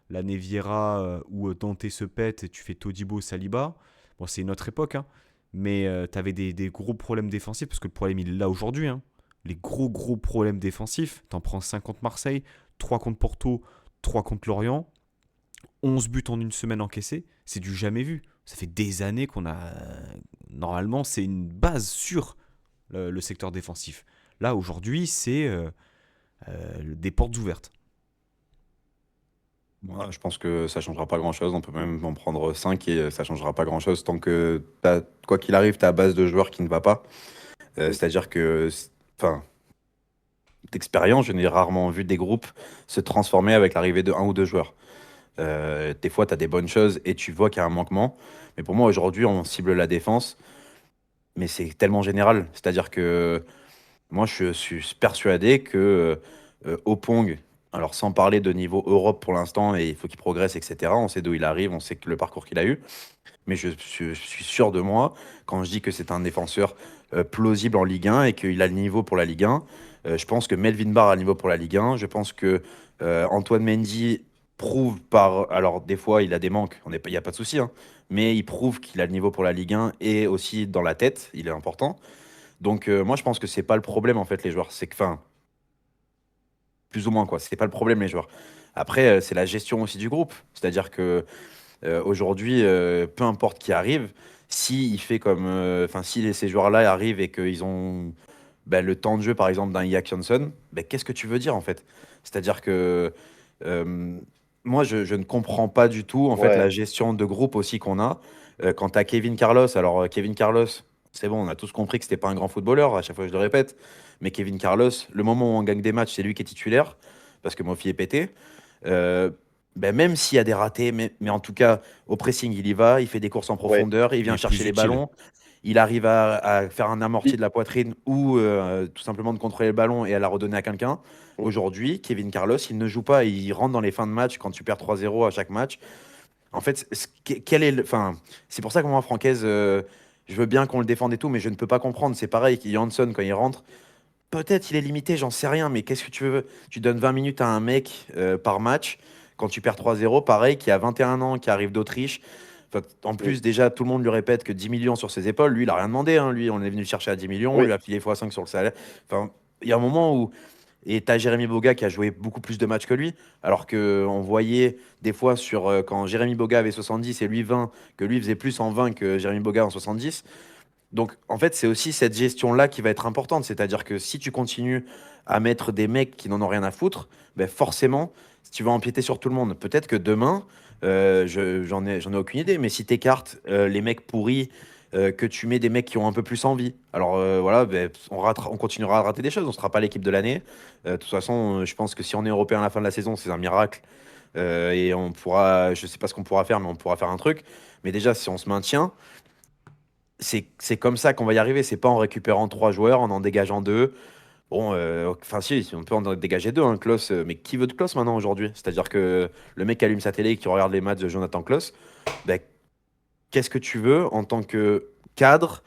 l'année Vieira où Dante se pète et tu fais Todibo, Saliba. Bon, c'est une autre époque, hein. Mais tu avais des gros problèmes défensifs, parce que le problème, il est là aujourd'hui, hein. Les gros, gros problèmes défensifs. T'en prends 5 contre Marseille, 3 contre Porto, 3 contre Lorient, 11 buts en une semaine encaissés. C'est du jamais vu. Ça fait des années qu'on a. Normalement, c'est une base sur le secteur défensif. Là, aujourd'hui, c'est des portes ouvertes. Moi, je pense que ça changera pas grand-chose. On peut même en prendre 5 et ça changera pas grand-chose tant que, quoi qu'il arrive, tu as base de joueurs qui ne va pas. C'est-à-dire que, enfin, d'expérience, je n'ai rarement vu des groupes se transformer avec l'arrivée de un ou deux joueurs. Des fois, tu as des bonnes choses et tu vois qu'il y a un manquement. Mais pour moi, aujourd'hui, on cible la défense, mais c'est tellement général. C'est-à-dire que moi, je suis persuadé que Opong, alors sans parler de niveau Europe pour l'instant, et il faut qu'il progresse, etc. On sait d'où il arrive, on sait que le parcours qu'il a eu. Mais je suis sûr de moi quand je dis que c'est un défenseur plausible en Ligue 1 et qu'il a le niveau pour la Ligue 1. Je pense que Melvin Barr a le niveau pour la Ligue 1. Je pense que Antoine Mendy prouve par... Alors, des fois, il a des manques, il n'y a pas de souci, hein. mais il prouve qu'il a le niveau pour la Ligue 1 et aussi dans la tête, il est important. Donc moi je pense que c'est pas le problème en fait les joueurs, c'est que enfin plus ou moins quoi, c'est pas le problème les joueurs. Après c'est la gestion aussi du groupe, c'est-à-dire que aujourd'hui peu importe qui arrive, si il fait comme enfin si ces joueurs-là arrivent et qu'ils ont le temps de jeu par exemple d'un Jack Johnson, qu'est-ce que tu veux dire en fait? C'est-à-dire que euh, moi je ne comprends pas du tout en fait la Ouais. gestion de groupe aussi qu'on a. Quant à Kevin Carlos, alors Kevin Carlos, c'est bon, on a tous compris que c'était pas un grand footballeur, à chaque fois je le répète, mais Kevin Carlos, le moment où on gagne des matchs, c'est lui qui est titulaire, parce que Mofi est pété. Euh, même s'il y a des ratés, mais en tout cas, au pressing, il y va, il fait des courses en Ouais. profondeur, il Il vient est plus chercher les utile. ballons, il arrive à faire un amorti Il- de la poitrine ou tout simplement de contrôler le ballon et à la redonner à quelqu'un. Aujourd'hui, Kevin Carlos, il ne joue pas, il rentre dans les fins de match quand tu perds 3-0 à chaque match. En fait, quel est enfin, c'est pour ça que moi, Francaise, je veux bien qu'on le défende et tout, mais je ne peux pas comprendre. C'est pareil, Jansson, quand il rentre, peut-être il est limité, j'en sais rien, mais qu'est-ce que tu veux? Tu donnes 20 minutes à un mec par match quand tu perds 3-0, pareil, qui a 21 ans, qui arrive d'Autriche. Enfin, en Mm. plus, déjà, tout le monde lui répète que 10 millions sur ses épaules. Lui, il a rien demandé, hein. Lui, on est venu le chercher à 10 millions, on lui Oui. a filé x5 sur le salaire. Enfin, il y a un moment où. Et tu as Jérémy Boga qui a joué beaucoup plus de matchs que lui, alors qu'on voyait des fois quand Jérémy Boga avait 70 et lui 20, que lui faisait plus en 20 que Jérémy Boga en 70. Donc, en fait, c'est aussi cette gestion-là qui va être importante. C'est-à-dire que si tu continues à mettre des mecs qui n'en ont rien à foutre, forcément, tu vas empiéter sur tout le monde. Peut-être que demain, j'en ai aucune idée, mais si tu écartes les mecs pourris, que tu mets des mecs qui ont un peu plus envie, alors voilà, on continuera à rater des choses. On ne sera pas l'équipe de l'année. De toute façon, je pense que si on est européen à la fin de la saison, c'est un miracle. Et on pourra, je sais pas ce qu'on pourra faire, mais on pourra faire un truc. Mais déjà, si on se maintient, c'est comme ça qu'on va y arriver. C'est pas en récupérant 3 joueurs, en dégageant 2. Bon, enfin si, on peut en dégager 2, hein, Klose, mais qui veut de Klose maintenant aujourd'hui? C'est-à-dire que le mec qui allume sa télé et qui regarde les matchs de Jonathan Klose, ben, qu'est-ce que tu veux en tant que cadre,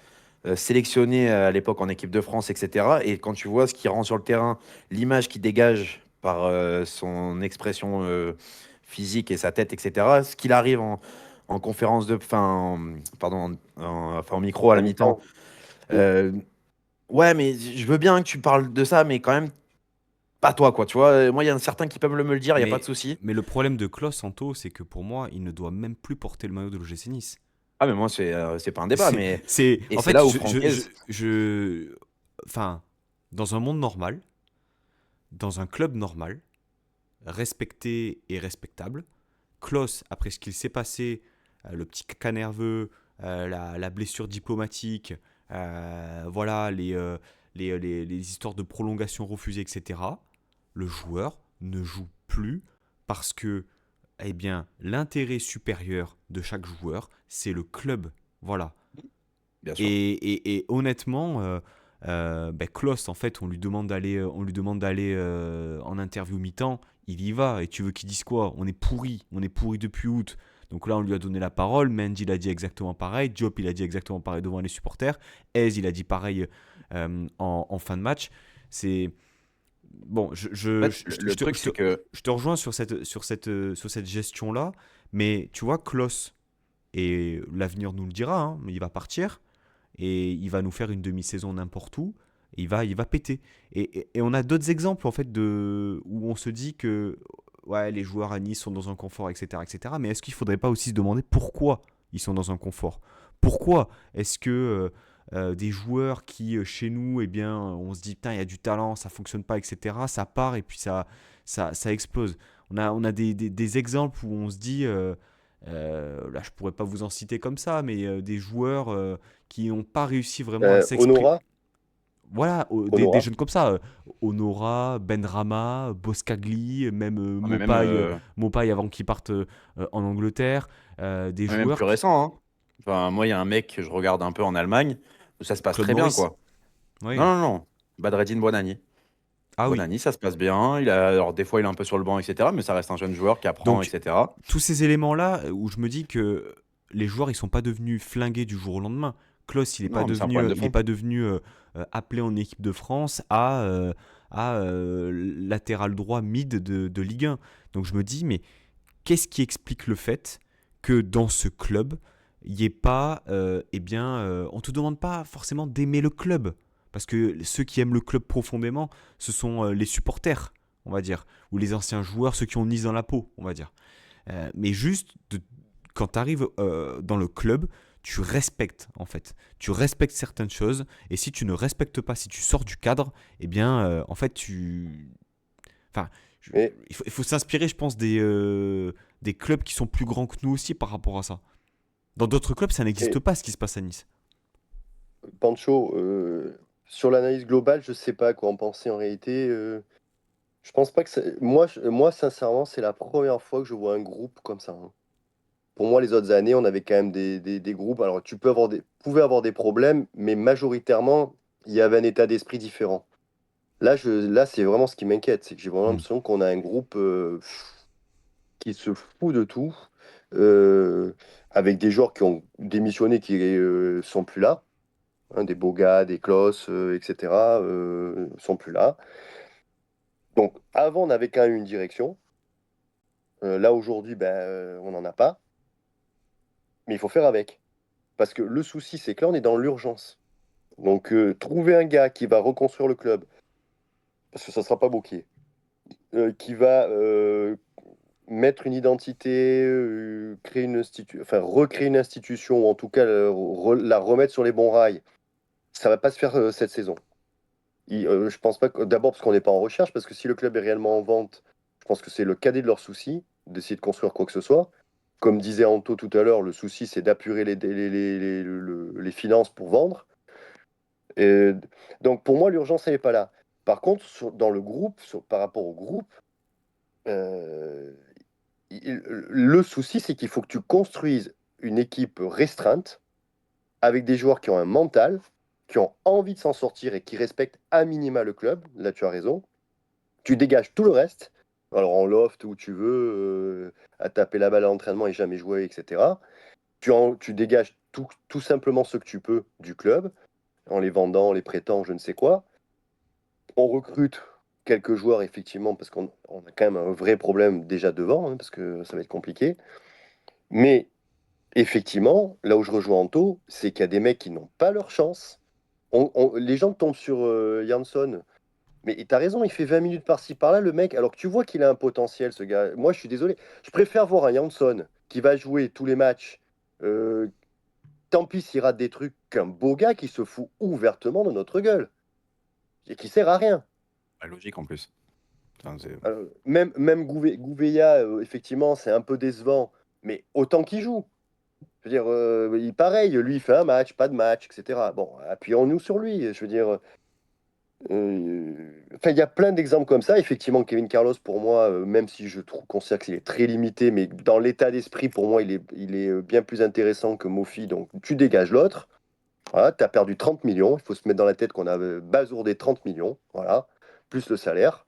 sélectionné à l'époque en équipe de France, etc. Et quand tu vois ce qu'il rend sur le terrain, l'image qu'il dégage par son expression physique et sa tête, etc., ce qu'il arrive en conférence de... Enfin, pardon, enfin, au micro à À la la mi-temps. mi-temps. Mm. euh, ouais, mais je veux bien que tu parles de ça, mais quand même, pas toi, quoi. Tu vois, moi, il y a certains qui peuvent me le dire, il n'y a pas de Mais, souci. mais le problème de Klaus Santo, c'est que pour moi, il ne doit même plus porter le maillot de l'OGC Nice. Ah, mais moi, c'est pas un débat, mais. Et En c'est fait, là où Francaise. enfin, dans un monde normal, dans un club normal, respecté et respectable, Klaus, après ce qu'il s'est passé, le petit caca nerveux, la blessure diplomatique, voilà, les histoires de prolongation refusée, etc., le joueur ne joue plus parce que eh bien, l'intérêt supérieur de chaque joueur, c'est le club. Voilà. Bien sûr. Et honnêtement, Klose, en fait, on lui demande d'aller en interview mi-temps, il y va. Et tu veux qu'il dise quoi? On est pourri depuis août. Donc là, on lui a donné la parole. Mendy, il a dit exactement pareil. Diop, il a dit exactement pareil devant les supporters. Ez, il a dit pareil en fin de match. C'est bon, En fait, le truc, c'est que. je te rejoins sur cette gestion-là. Mais tu vois, Klose, et l'avenir nous le dira, hein, mais il va partir et il va nous faire une demi-saison n'importe où. Et il va péter. Et on a d'autres exemples en fait où on se dit que ouais, les joueurs à Nice sont dans un confort, etc., etc. Mais est-ce qu'il ne faudrait pas aussi se demander pourquoi ils sont dans un confort? Pourquoi est-ce que des joueurs qui chez nous, eh bien, on se dit putain, il y a du talent, ça fonctionne pas, etc. Ça part et puis ça explose. On a des exemples où on se dit là, je pourrais pas vous en citer comme ça, mais des joueurs qui n'ont pas réussi vraiment à s'exprimer. Honora. Voilà, des Honora. jeunes comme ça, Honora, Benrama, Boscagli, même Non, mais même, Mopaï avant qu'il parte en Angleterre, des même joueurs plus qui... récent, hein. Enfin, moi, il y a un mec que je regarde un peu en Allemagne, où ça se passe Claude très bien, Maurice. quoi. Non, Oui. non, non. Badreddine Buonanni. Ah oui. Buonanni, ça se passe bien. Alors, des fois, il est un peu sur le banc, etc. Mais ça reste un jeune joueur qui apprend, Donc, etc. tous ces éléments-là où je me dis que les joueurs ils sont pas devenus flingués du jour au lendemain. Klaus Non, mais c'est un problème de il est fond. pas devenu appelé en équipe de France à latéral droit mid de Ligue 1. Donc je me dis mais qu'est-ce qui explique le fait que dans ce club il n'y ait pas, on te demande pas forcément d'aimer le club. Parce que ceux qui aiment le club profondément, ce sont les supporters, on va dire, ou les anciens joueurs, ceux qui ont Nice dans la peau, on va dire. Mais juste, quand tu arrives dans le club, tu respectes, en fait. Tu respectes certaines choses, et si tu ne respectes pas, si tu sors du cadre, en fait, Enfin, Mais il faut s'inspirer, je pense, des clubs qui sont plus grands que nous aussi par rapport à ça. Dans d'autres clubs, ça n'existe et pas ce qui se passe à Nice. Pancho, sur l'analyse globale, je sais pas quoi en penser en réalité. Je pense pas que moi, sincèrement, c'est la première fois que je vois un groupe comme ça, hein. Pour moi, les autres années, on avait quand même des groupes. Alors, pouvais avoir des problèmes, mais majoritairement, il y avait un état d'esprit différent. Là, c'est vraiment ce qui m'inquiète, c'est que j'ai vraiment Hmm. l'impression qu'on a un groupe qui se fout de tout, euh, avec des joueurs qui ont démissionné, qui sont plus là, hein, des Boga, des Klos, etc., sont plus là. Donc, avant, on avait quand même une direction. Là, aujourd'hui, ben, on n'en a pas, mais il faut faire avec. Parce que le souci, c'est que là, on est dans l'urgence. Donc, trouver un gars qui va reconstruire le club, parce que ça ne sera pas Bocquier, qui va mettre une identité, enfin, recréer une institution, ou en tout cas la remettre sur les bons rails, ça va pas se faire cette saison. Je pense pas que, d'abord parce qu'on n'est pas en recherche, parce que si le club est réellement en vente, je pense que c'est le cadet de leur souci d'essayer de construire quoi que ce soit. Comme disait Anto tout à l'heure, le souci c'est d'apurer les finances pour vendre. Et donc pour moi, l'urgence, elle n'est pas là. Par contre, dans le groupe, par rapport au groupe, euh, le souci, c'est qu'il faut que tu construises une équipe restreinte avec des joueurs qui ont un mental, qui ont envie de s'en sortir et qui respectent à minima le club. Là, tu as raison. Tu dégages tout le reste. Alors en loft, où tu veux, à taper la balle à l'entraînement et jamais jouer, etc. Tu dégages tout simplement ce que tu peux du club, en les vendant, en les prêtant, je ne sais quoi. On recrute quelques joueurs, effectivement, parce qu'on a quand même un vrai problème déjà devant, hein, parce que ça va être compliqué. Mais effectivement, là où je rejoins Anto, c'est qu'il y a des mecs qui n'ont pas leur chance. Les gens tombent sur Jansson, mais t'as raison, il fait 20 minutes par-ci par-là, le mec, alors que tu vois qu'il a un potentiel, ce gars. Moi, je suis désolé. Je préfère voir un Jansson qui va jouer tous les matchs. euh, Tant pis s'il rate des trucs, qu'un beau gars qui se fout ouvertement de notre gueule et qui sert à rien. Pas logique en plus. Enfin, Même Gouveia, effectivement, c'est un peu décevant, mais autant qu'il joue. Je veux dire, pareil, lui, il fait un match, pas de match, etc. Bon, appuyons-nous sur lui. Je veux dire, enfin, il y a plein d'exemples comme ça. Effectivement, Kevin Carlos, pour moi, même si considère qu'il est très limité, mais dans l'état d'esprit, pour moi, il est bien plus intéressant que Mofi. Donc, tu dégages l'autre. Voilà, tu as perdu 30 millions. Il faut se mettre dans la tête qu'on a basourdé 30 millions. Voilà, plus le salaire.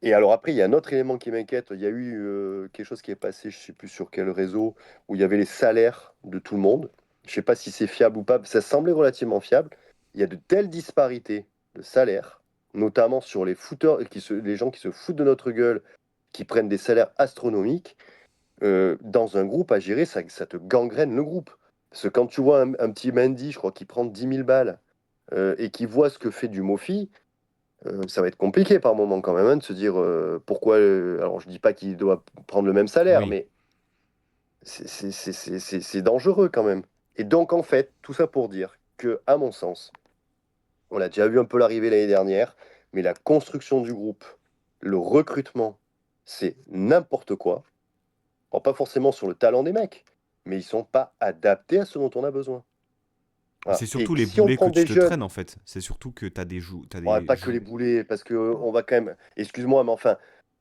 Et alors après, il y a un autre élément qui m'inquiète. Il y a eu quelque chose qui est passé, je ne sais plus sur quel réseau, où il y avait les salaires de tout le monde. Je ne sais pas si c'est fiable ou pas. Ça semblait relativement fiable. Il y a de telles disparités de salaires, notamment sur les footeurs, les gens qui se foutent de notre gueule, qui prennent des salaires astronomiques. Dans un groupe à gérer, ça te gangrène le groupe. Parce que quand tu vois un petit Mendy, je crois qu'il prend 10 000 balles, et qui voit ce que fait du Mofi, ça va être compliqué par moment quand même, hein, de se dire pourquoi. Alors je dis pas qu'il doit prendre le même salaire, Oui. mais c'est dangereux quand même. Et donc en fait, tout ça pour dire que, à mon sens, on a déjà vu un peu l'arrivée l'année dernière, mais la construction du groupe, le recrutement, c'est n'importe quoi. Alors, pas forcément sur le talent des mecs, mais ils sont pas adaptés à ce dont on a besoin. C'est Voilà. Et surtout les si on boulets que prend tu des te jeunes, traînes, en fait. C'est surtout que t'as ouais, des pas que les joues. boulets, parce que on va quand même. Excuse-moi, mais enfin,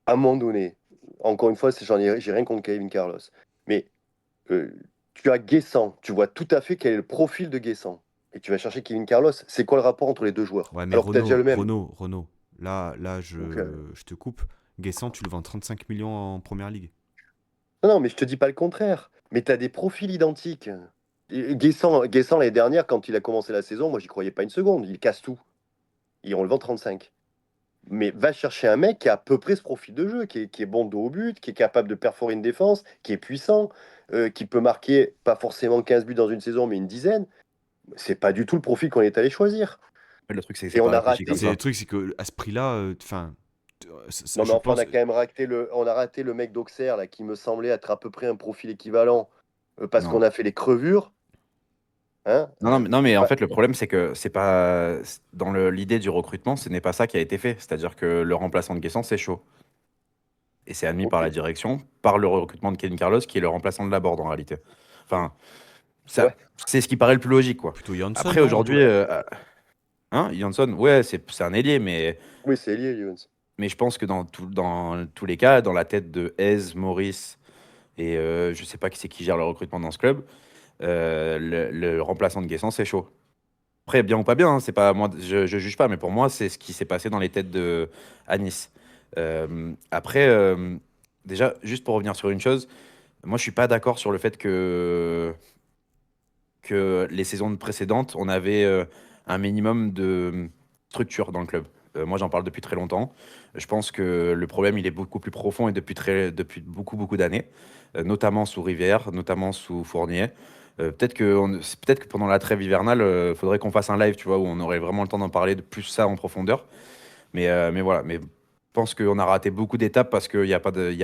à un moment donné, encore une fois, j'ai rien contre Kevin Carlos, mais euh, tu as Guessant, tu vois tout à fait quel est le profil de Guessant, et tu vas chercher Kevin Carlos. C'est quoi le rapport entre les deux joueurs? Ouais, mais Alors que tu as déjà le même. Renault. Là, Donc, je te coupe. Guessant, tu le vends 35 millions en première ligue. non, non, mais je te dis pas le contraire. Mais tu as des profils identiques. Et Guessant l'année dernière, quand il a commencé la saison, moi j'y croyais pas une seconde. Il casse tout. On le vend 35. Mais va chercher un mec qui a à peu près ce profil de jeu, qui est bon dos au but, qui est capable de perforer une défense, qui est puissant. qui peut marquer pas forcément 15 buts dans une saison, mais une dizaine. C'est pas du tout le profil qu'on est allé choisir. Le truc, c'est que c'est Et on pas a réfléchi comme raté. C'est le ça. truc, c'est que à ce prix-là, enfin, Non, mais je enfin, on pense. a quand même raté le mec d'Auxerre, là, qui me semblait être à peu près un profil équivalent, parce qu'on Non. a fait les crevures. Hein, Non, mais en bah, fait, le problème, c'est que c'est pas dans l'idée du recrutement, ce n'est pas ça qui a été fait. C'est-à-dire que le remplaçant de Guessant, c'est chaud. Et c'est admis par ok. la direction, par le recrutement de Ken Carlos, qui est le remplaçant de Laborde en réalité. Enfin, ça, Ouais, c'est ce qui paraît le plus logique, quoi. Plutôt Janssen, Après, non, aujourd'hui, Anto? hein, Jansson, ouais, c'est un ailier, oui, c'est lié, Jones. mais je pense que dans tous les cas, dans la tête de Hez, Maurice, et je sais pas qui c'est qui gère le recrutement dans ce club, le remplaçant de Guessant, c'est chaud. Après, bien ou pas bien, hein, c'est pas moi, je juge pas, mais pour moi, c'est ce qui s'est passé dans les têtes de à Nice. Après, déjà, juste pour revenir sur une chose, moi, je suis pas d'accord sur le fait que les saisons précédentes, on avait un minimum de structure dans le club. Moi, j'en parle depuis très longtemps. Je pense que le problème, il est beaucoup plus profond et depuis beaucoup, beaucoup d'années, notamment sous Rivière, notamment sous Fournier. Peut-être que pendant la trêve hivernale, il faudrait qu'on fasse un live, tu vois, où on aurait vraiment le temps d'en parler de plus ça en profondeur. Mais voilà, mais je pense qu'on a raté beaucoup d'étapes parce qu'il n'y a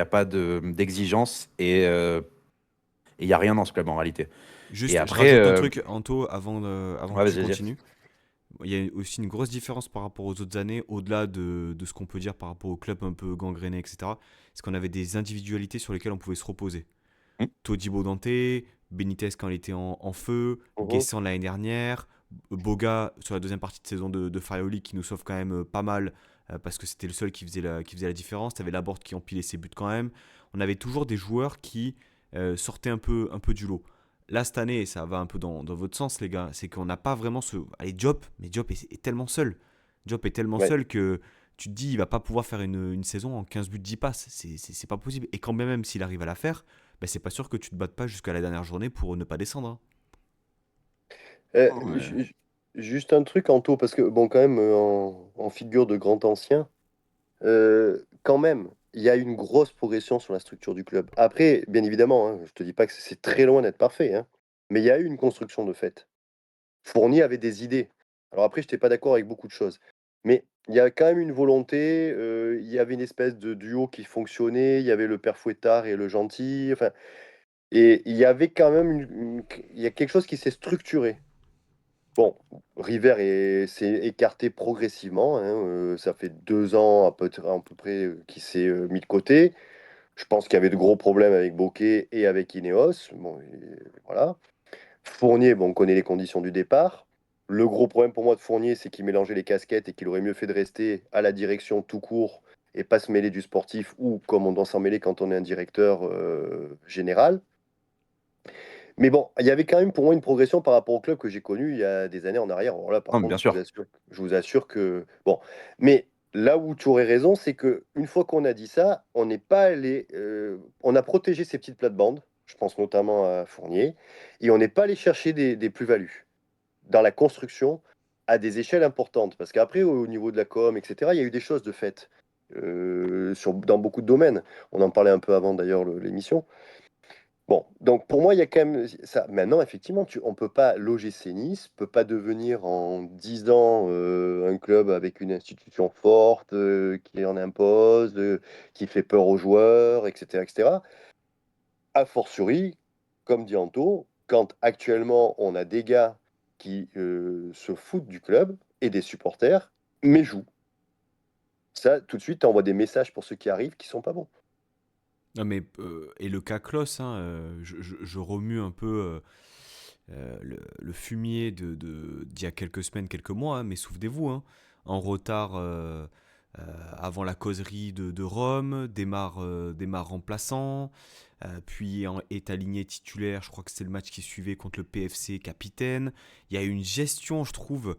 pas d'exigence et il n'y a rien dans ce club en réalité. Et Juste, je après, rajoute un truc, Anto, avant ouais, que tu vas-y, vas-y. continues. Il y a aussi une grosse différence par rapport aux autres années, au-delà de ce qu'on peut dire par rapport au club un peu gangréné, etc. C'est qu'on avait des individualités sur lesquelles on pouvait se reposer. Hmm. Todibo Dante, Benitez quand il était en feu, Mhm. Guessant l'année dernière, Boga sur la deuxième partie de saison de Farioli qui nous sauve quand même pas mal parce que c'était le seul qui faisait la différence. T'avais Laborde qui empilait ses buts quand même. On avait toujours des joueurs qui sortaient un peu du lot. Là, cette année, et ça va un peu dans votre sens, les gars, c'est qu'on n'a pas vraiment ce. Allez, Diop, mais Diop est tellement seul. Diop est tellement Ouais. seul que tu te dis, il va pas pouvoir faire une saison en 15 buts, 10 passes. C'est pas possible. Et quand bien même s'il arrive à la faire, bah, c'est pas sûr que tu te battes pas jusqu'à la dernière journée pour ne pas descendre, hein. Euh, Ouais. juste un truc, Anto, parce que, bon, quand même, en figure de grand ancien, quand même, il y a une grosse progression sur la structure du club. Après, bien évidemment, hein, je te dis pas que c'est très loin d'être parfait, hein, mais il y a eu une construction de fait. Fournier avait des idées. Alors après, je n'étais pas d'accord avec beaucoup de choses. Mais il y a quand même une volonté, il y avait une espèce de duo qui fonctionnait, il y avait le père Fouettard et le gentil, enfin, et il y avait quand même il y a quelque chose qui s'est structuré. Bon, River s'est écarté progressivement, hein, ça fait 2 ans à peu près qu'il s'est mis de côté. Je pense qu'il y avait de gros problèmes avec Bocquet et avec Ineos. Bon, voilà. Fournier, bon, on connaît les conditions du départ. Le gros problème pour moi de Fournier, c'est qu'il mélangeait les casquettes et qu'il aurait mieux fait de rester à la direction tout court et pas se mêler du sportif ou comme on doit s'en mêler quand on est un directeur général. Mais bon, il y avait quand même pour moi une progression par rapport au club que j'ai connu il y a des années en arrière. Alors là, par Non, mais contre, bien sûr. je vous assure que bon. Mais là où tu aurais raison, c'est que une fois qu'on a dit ça, on n'est pas allé, on a protégé ces petites plates-bandes. Je pense notamment à Fournier, et on n'est pas allé chercher des plus-values dans la construction à des échelles importantes. Parce qu'après, au niveau de la com, etc., il y a eu des choses de fait dans beaucoup de domaines. On en parlait un peu avant d'ailleurs l'émission. Bon, donc pour moi, il y a quand même ça. Maintenant, effectivement, on ne peut pas l'OGC Nice, peut pas devenir en 10 ans un club avec une institution forte qui en impose, qui fait peur aux joueurs, etc., etc. A fortiori, comme dit Anto, quand actuellement on a des gars qui se foutent du club et des supporters, mais jouent. Ça, tout de suite, tu envoies des messages pour ceux qui arrivent qui sont pas bons. Non, mais, et le cas Klos, hein, je remue un peu le fumier d'il y a quelques semaines, quelques mois, hein, mais souvenez-vous, hein, en retard avant la causerie de Rome, démarre remplaçant, puis est aligné titulaire, je crois que c'est le match qui suivait contre le PFC capitaine. Il y a eu une gestion, je trouve,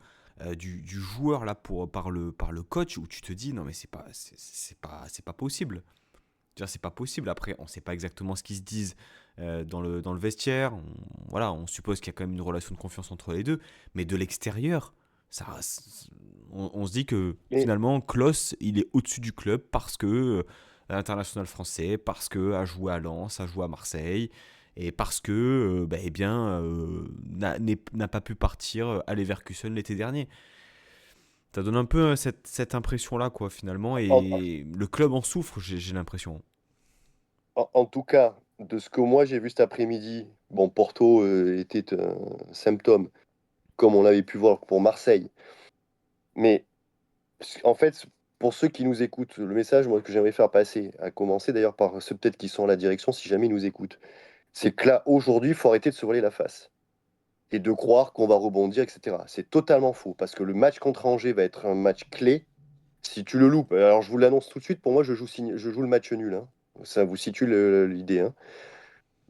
du joueur là par le coach où tu te dis non mais c'est pas possible. Déjà, c'est pas possible. Après, on sait pas exactement ce qu'ils se disent dans le vestiaire. Voilà, on suppose qu'il y a quand même une relation de confiance entre les deux. Mais de l'extérieur, on se dit que Mais finalement, Klos, il est au-dessus du club parce que international français, parce que a joué à Lens, a joué à Marseille. et parce que bah, eh bien, n'a pas pu partir à Leverkusen l'été dernier. Ça donne un peu cette impression-là, quoi, finalement, En, et le club en souffre, j'ai l'impression. en tout cas, de ce que moi j'ai vu cet après-midi, bon, Porto était un symptôme, comme on l'avait pu voir pour Marseille. Mais en fait, pour ceux qui nous écoutent, le message moi, que j'aimerais faire passer, à commencer d'ailleurs par ceux peut-être qui sont à la direction, si jamais ils nous écoutent, c'est que là, aujourd'hui, il faut arrêter de se voiler la face et de croire qu'on va rebondir, etc. C'est totalement faux, parce que le match contre Angers va être un match clé. Si tu le loupes, alors je vous l'annonce tout de suite, pour moi, je joue le match nul, hein. Ça vous situe l'idée, hein.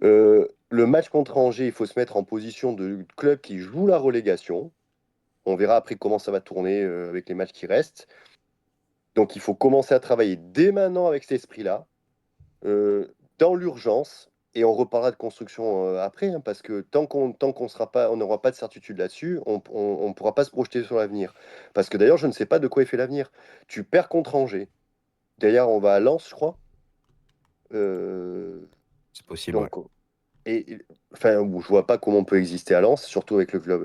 Le match contre Angers, il faut se mettre en position de club qui joue la relégation. On verra après comment ça va tourner avec les matchs qui restent. Donc il faut commencer à travailler dès maintenant avec cet esprit-là, dans l'urgence, et on reparlera de construction après, hein, parce que tant qu'on sera pas, on n'aura pas de certitude là-dessus, on ne pourra pas se projeter sur l'avenir. Parce que d'ailleurs, je ne sais pas de quoi est fait l'avenir. Tu perds contre Angers. D'ailleurs, on va à Lens, je crois. Euh, C'est possible, ouais. donc, et, enfin, je vois pas comment on peut exister à Lens, surtout avec le club,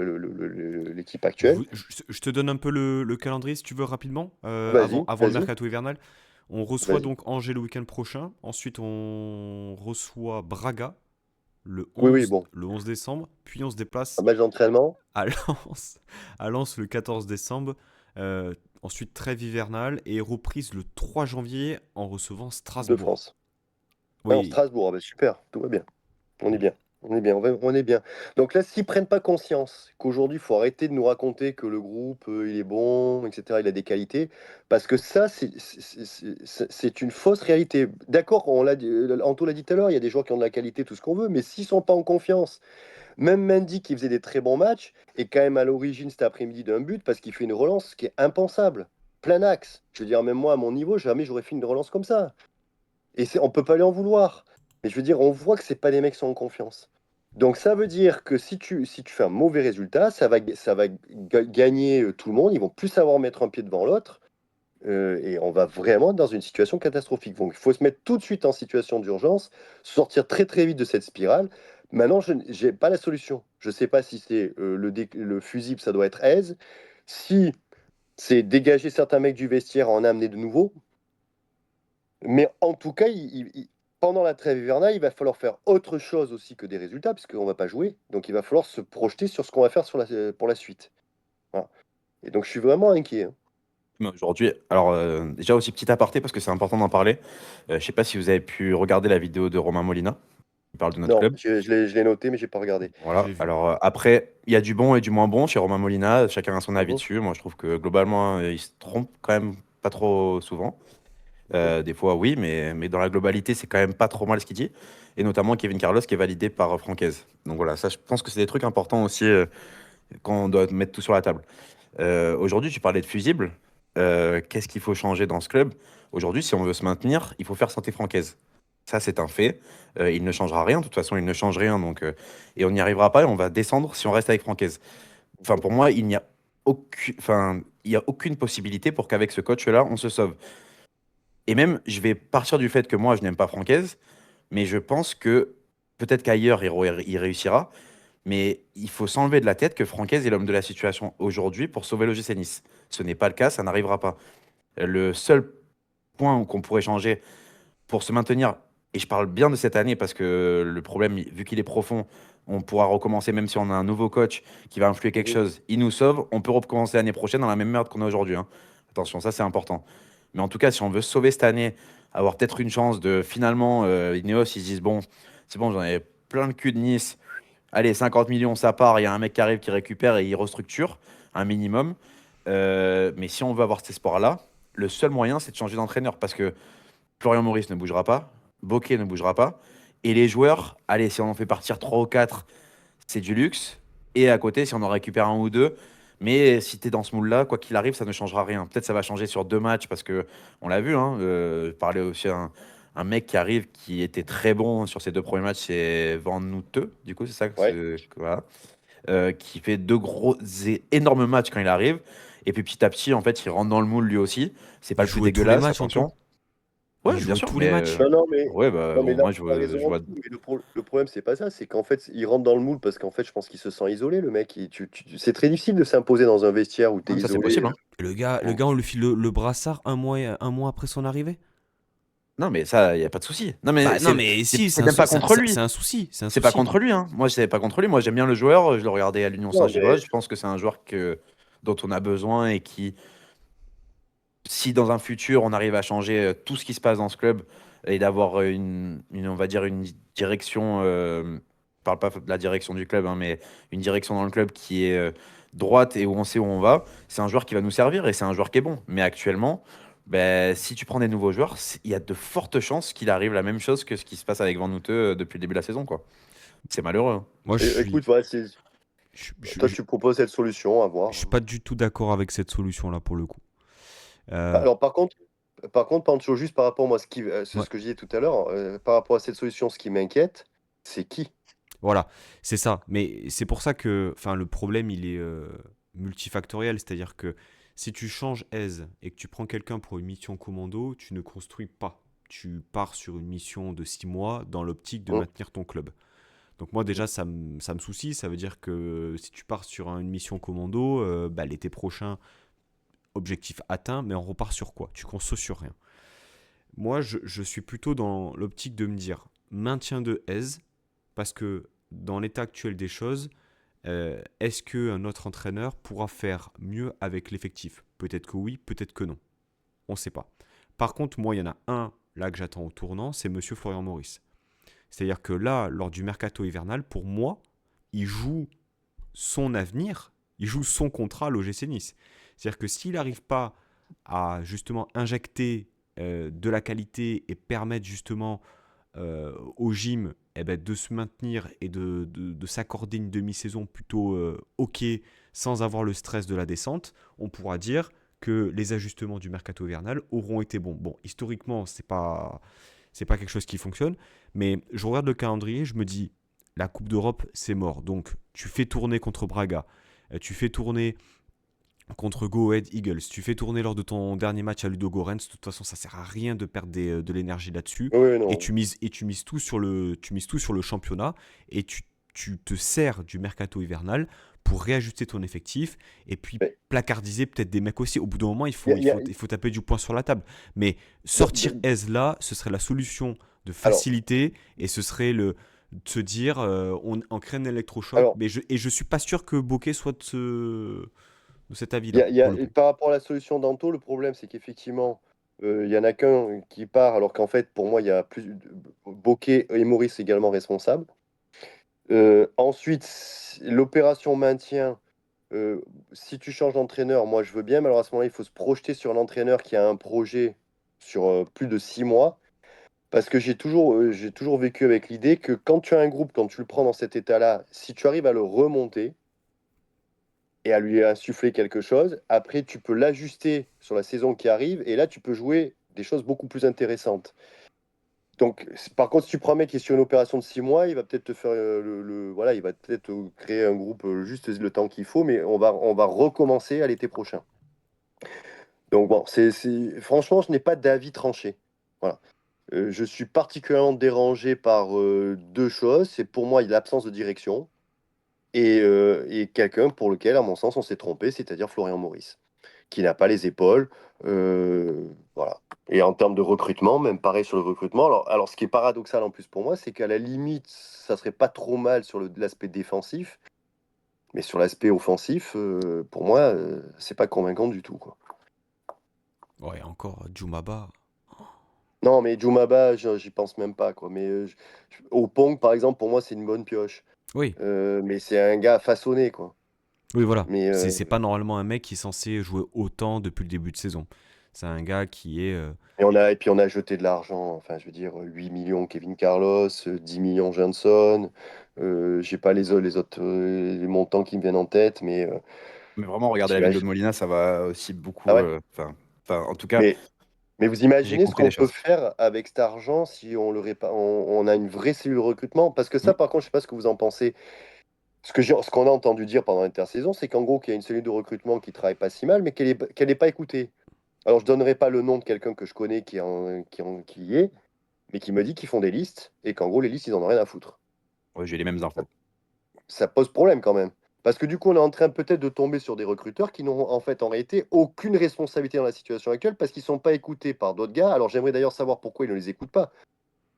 l'équipe actuelle. Je te donne un peu le calendrier si tu veux rapidement, Vas-y, avant le vas-y, mercato hivernal. On reçoit vas-y. donc Angers le week-end prochain. Ensuite, on reçoit Braga Oui, oui, bon. le 11 décembre. Puis on se Un déplace match d'entraînement à Lens, à Lens le 14 décembre. Ensuite, trêve hivernale et reprise le 3 janvier en recevant de Strasbourg. France. Ah, en Oui, Strasbourg, ah bah super, tout va bien. On est bien. On est bien, on est bien. Donc là, s'ils prennent pas conscience qu'aujourd'hui, il faut arrêter de nous raconter que le groupe, il est bon, etc., il a des qualités, parce que ça, c'est une fausse réalité. D'accord, Anto l'a dit tout à l'heure, il y a des joueurs qui ont de la qualité, tout ce qu'on veut, mais s'ils sont pas en confiance, même Mendy qui faisait des très bons matchs, est quand même à l'origine cet après-midi d'un but, parce qu'il fait une relance qui est impensable. Plein axe. Je veux dire, même moi, à mon niveau, jamais j'aurais fait une relance comme ça. Et on peut pas lui en vouloir. Mais je veux dire, on voit que c'est pas des mecs qui sont en confiance. Donc ça veut dire que si tu fais un mauvais résultat, ça va gagner tout le monde. Ils vont plus savoir mettre un pied devant l'autre. Et on va vraiment dans une situation catastrophique. Donc il faut se mettre tout de suite en situation d'urgence, sortir très très vite de cette spirale. Maintenant, je n'ai pas la solution. Je ne sais pas si c'est le fusible, ça doit être aise. Si c'est dégager certains mecs du vestiaire, en amener de nouveaux. Mais en tout cas, pendant la trêve hivernale, il va falloir faire autre chose aussi que des résultats, puisqu'on ne va pas jouer. Donc il va falloir se projeter sur ce qu'on va faire pour la suite. Voilà. Et donc je suis vraiment inquiet, hein. Mais aujourd'hui, alors déjà aussi petit aparté parce que c'est important d'en parler. Je sais pas si vous avez pu regarder la vidéo de Romain Molina. Il parle de notre Non, club. je l'ai noté, mais j'ai pas regardé. j'ai Voilà. vu. Alors après, il y a du bon et du moins bon chez Romain Molina. Chacun a son avis Mhm, dessus. Moi, je trouve que globalement, il se trompe quand même pas trop souvent. mhm. Des fois, oui, mais dans la globalité, c'est quand même pas trop mal ce qu'il dit. Et notamment Kevin Carlos qui est validé par Francaise. Donc voilà, ça, je pense que c'est des trucs importants aussi quand on doit mettre tout sur la table. Aujourd'hui, tu parlais de fusible. Qu'est-ce qu'il faut changer dans ce club? Aujourd'hui, si on veut se maintenir, il faut faire santé Francaise. Ça, c'est un fait. Il ne changera rien. De toute façon, il ne change rien. Donc, et on n'y arrivera pas et on va descendre si on reste avec Francaise. Enfin, pour moi, il y a aucune possibilité pour qu'avec ce coach-là, on se sauve. Et même, je vais partir du fait que moi, je n'aime pas Francaise, mais je pense que peut-être qu'ailleurs, il réussira. Mais il faut s'enlever de la tête que Francaise est l'homme de la situation aujourd'hui pour sauver le l'OGC Nice. Ce n'est pas le cas, ça n'arrivera pas. Le seul point qu'on pourrait changer pour se maintenir, et je parle bien de cette année parce que le problème, vu qu'il est profond, on pourra recommencer même si on a un nouveau coach qui va influer quelque Mhm. chose. Il nous sauve, on peut recommencer l'année prochaine dans la même merde qu'on a aujourd'hui, hein. Attention, ça c'est important. Mais en tout cas, si on veut se sauver cette année, avoir peut-être une chance de finalement, Ineos, ils se disent, bon, c'est bon, j'en ai plein le cul de Nice. Allez, 50 millions, ça part. Il y a un mec qui arrive, qui récupère et il restructure un minimum. Mais si on veut avoir cet espoir-là, le seul moyen, c'est de changer d'entraîneur parce que Florian Maurice ne bougera pas, Bokeh ne bougera pas. Et les joueurs, allez, si on en fait partir 3 ou 4, c'est du luxe. Et à côté, si on en récupère un ou deux, mais si tu es dans ce moule-là, quoi qu'il arrive, ça ne changera rien. Peut-être ça va changer sur 2 matchs parce que on l'a vu, hein, parler aussi à un mec qui arrive qui était très bon sur ses 2 premiers matchs, c'est Van Nooteux, du coup, c'est ça, Ouais. voilà. Qui fait 2 gros, énormes matchs quand il arrive. Et puis petit à petit, en fait, il rentre dans le moule lui aussi. C'est pas Il le plus jouait tous les dégueulasse, matchs, Anto. attention. Ouais, Il bien joue sûr, tous les mais matchs. Non, non, mais, ouais, bah, non, mais là, moi, tu as raison je en vois. tout. Mais le problème, c'est pas ça. C'est qu'en fait, il rentre dans le moule parce qu'en fait, je pense qu'il se sent isolé, le mec. C'est très difficile de s'imposer dans un vestiaire où tu es Ça, c'est isolé. possible, hein. Le Bon. gars, on lui file le brassard un mois après son arrivée. Non, mais ça, il y a pas de souci. Non, mais Bah non, mais si, c'est même pas contre c'est lui. un souci, c'est un C'est pas souci. contre lui, hein. Moi, c'est pas contre lui. Moi, j'aime bien le joueur. Je le regardais à l'Union Non, mais Saint-Gilloise. Je pense que c'est un joueur dont on a besoin et qui, si dans un futur on arrive à changer tout ce qui se passe dans ce club et d'avoir on va dire une direction, je parle pas de la direction du club, hein, mais une direction dans le club qui est droite et où on sait où on va, c'est un joueur qui va nous servir et c'est un joueur qui est bon. Mais actuellement, ben, si tu prends des nouveaux joueurs, il y a de fortes chances qu'il arrive la même chose que ce qui se passe avec Van Houte depuis le début de la saison, quoi. C'est malheureux, hein. Moi, écoute, voilà, je, toi, je- tu proposes cette solution, à je voir. suis pas du tout d'accord avec cette solution-là pour le coup. Euh, Alors, par contre, Pancho, juste par rapport, moi, ouais, ce que je disais tout à l'heure, par rapport à cette solution, ce qui m'inquiète, c'est qui? voilà, c'est ça. Mais c'est pour ça que, enfin, le problème, il est multifactoriel. C'est-à-dire que si tu changes Aise et que tu prends quelqu'un pour une mission commando, tu ne construis pas. Tu pars sur une mission de 6 mois dans l'optique de Hum, maintenir ton club. Donc moi déjà ça me soucie, ça veut dire que si tu pars sur une mission commando, bah, l'été prochain, objectif atteint, mais on repart sur quoi? Tu construis sur rien. Moi je suis plutôt dans l'optique de me dire maintien de aise, parce que dans l'état actuel des choses, est-ce qu'un autre entraîneur pourra faire mieux avec l'effectif? Peut-être que oui, peut-être que non. On ne sait pas. Par contre, moi, il y en a un là que j'attends au tournant, c'est Monsieur Florian Maurice. C'est-à-dire que là, lors du mercato hivernal, pour moi, il joue son avenir, il joue son contrat à l'OGC Nice. C'est-à-dire que s'il n'arrive pas à justement injecter de la qualité et permettre justement au gym de se maintenir et de s'accorder une demi-saison plutôt ok sans avoir le stress de la descente, on pourra dire que les ajustements du mercato hivernal auront été bons. Bon, historiquement, c'est pas quelque chose qui fonctionne, mais je regarde le calendrier, je me dis la Coupe d'Europe, c'est mort. Donc, tu fais tourner contre Braga, tu fais tourner contre Go Ahead Eagles, tu fais tourner lors de ton dernier match à Ludo Goretz. De toute façon, ça sert à rien de perdre de l'énergie là-dessus. Oui, oui, non. Et tu mises tout sur le championnat et tu te sers du mercato hivernal pour réajuster ton effectif et puis Mais placardiser peut-être des mecs aussi. Au bout d'un moment, il y a- il y a- il faut taper du poing sur la table. Mais de- sortir de- Aise là, ce serait la solution de alors, facilité et ce serait de se dire on crée un électrochoc. alors, Et je suis pas sûr que Bokeh soit de cet il y avis-là, a, il y pour a- le et coup. par rapport à la solution d'Anto, le problème, c'est qu'effectivement, il y en a qu'un qui part, alors qu'en fait, pour moi, il y a plus. Bokeh et Maurice également responsables. Ensuite, l'opération maintien. euh, Si tu changes d'entraîneur, moi je veux bien, mais alors à ce moment-là, il faut se projeter sur l'entraîneur qui a un projet sur plus de 6 mois. Parce que j'ai toujours vécu avec l'idée que quand tu as un groupe, quand tu le prends dans cet état-là, si tu arrives à le remonter et à lui insuffler quelque chose, après tu peux l'ajuster sur la saison qui arrive et là tu peux jouer des choses beaucoup plus intéressantes. Donc, par contre, si tu prends un mec qui est sur une opération de 6 mois, il va peut-être te faire voilà, il va peut-être créer un groupe juste le temps qu'il faut, mais on va recommencer à l'été prochain. Donc bon, franchement, je n'ai pas d'avis tranché. Voilà. Je suis particulièrement dérangé par deux choses. C'est pour moi l'absence de direction et quelqu'un pour lequel, à mon sens, on s'est trompé, c'est-à-dire Florian Maurice, qui n'a pas les épaules. Voilà. Et en termes de recrutement, même pareil sur le recrutement. Alors, ce qui est paradoxal en plus pour moi, c'est qu'à la limite, ça serait pas trop mal sur l'aspect défensif, mais sur l'aspect offensif, pour moi, c'est pas convaincant du tout, quoi. Ouais, encore, Jumaba. Non, mais Jumaba, j'y pense même pas, quoi. Mais au Pong, par exemple, pour moi, c'est une bonne pioche. Oui, Mais c'est un gars façonné, quoi. oui, voilà. Mais C'est pas normalement un mec qui est censé jouer autant depuis le début de saison. C'est un gars qui est. et puis on a jeté de l'argent. Enfin, je veux dire, 8 millions Kevin Carlos, 10 millions Johnson. J'ai pas les autres les montants qui me viennent en tête, mais Mais vraiment, regarder la vidéo de t'imagines- Molina, ça va aussi Ah beaucoup. ouais? En tout cas, Mais vous j'ai imaginez ce compris des qu'on peut choses. faire avec cet argent si on a une vraie cellule recrutement? Parce que ça, Mm. par contre, je sais pas ce que vous en pensez. Ce qu'on a entendu dire pendant l'intersaison, c'est qu'en gros, qu'il y a une cellule de recrutement qui travaille pas si mal, mais qu'elle est pas écoutée. Alors, je donnerai pas le nom de quelqu'un que je connais qui y est, mais qui me dit qu'ils font des listes et qu'en gros, les listes, ils en ont rien à foutre. Ouais, j'ai les mêmes Ça, infos. ça pose problème quand même. Parce que du coup, on est en train peut-être de tomber sur des recruteurs qui n'ont en fait, en réalité, aucune responsabilité dans la situation actuelle parce qu'ils ne sont pas écoutés par d'autres gars. Alors, j'aimerais d'ailleurs savoir pourquoi ils ne les écoutent pas.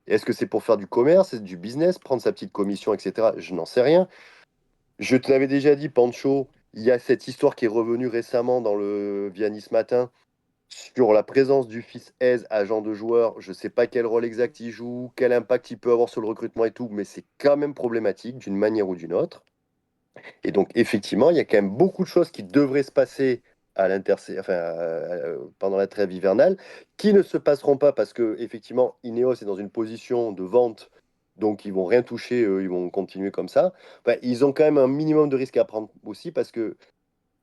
Est-ce que c'est pour faire du commerce, du business, prendre sa petite commission, etc. Je n'en sais rien. Je te l'avais déjà dit, Pancho, il y a cette histoire qui est revenue récemment via Nice Matin sur la présence du fils Hez, agent de joueur. Je ne sais pas quel rôle exact il joue, quel impact il peut avoir sur le recrutement et tout, mais c'est quand même problématique d'une manière ou d'une autre. Et donc, effectivement, il y a quand même beaucoup de choses qui devraient se passer pendant la trêve hivernale, qui ne se passeront pas parce que, effectivement, Ineos est dans une position de vente, donc ils vont rien toucher, ils vont continuer comme ça. Enfin, ils ont quand même un minimum de risque à prendre aussi parce que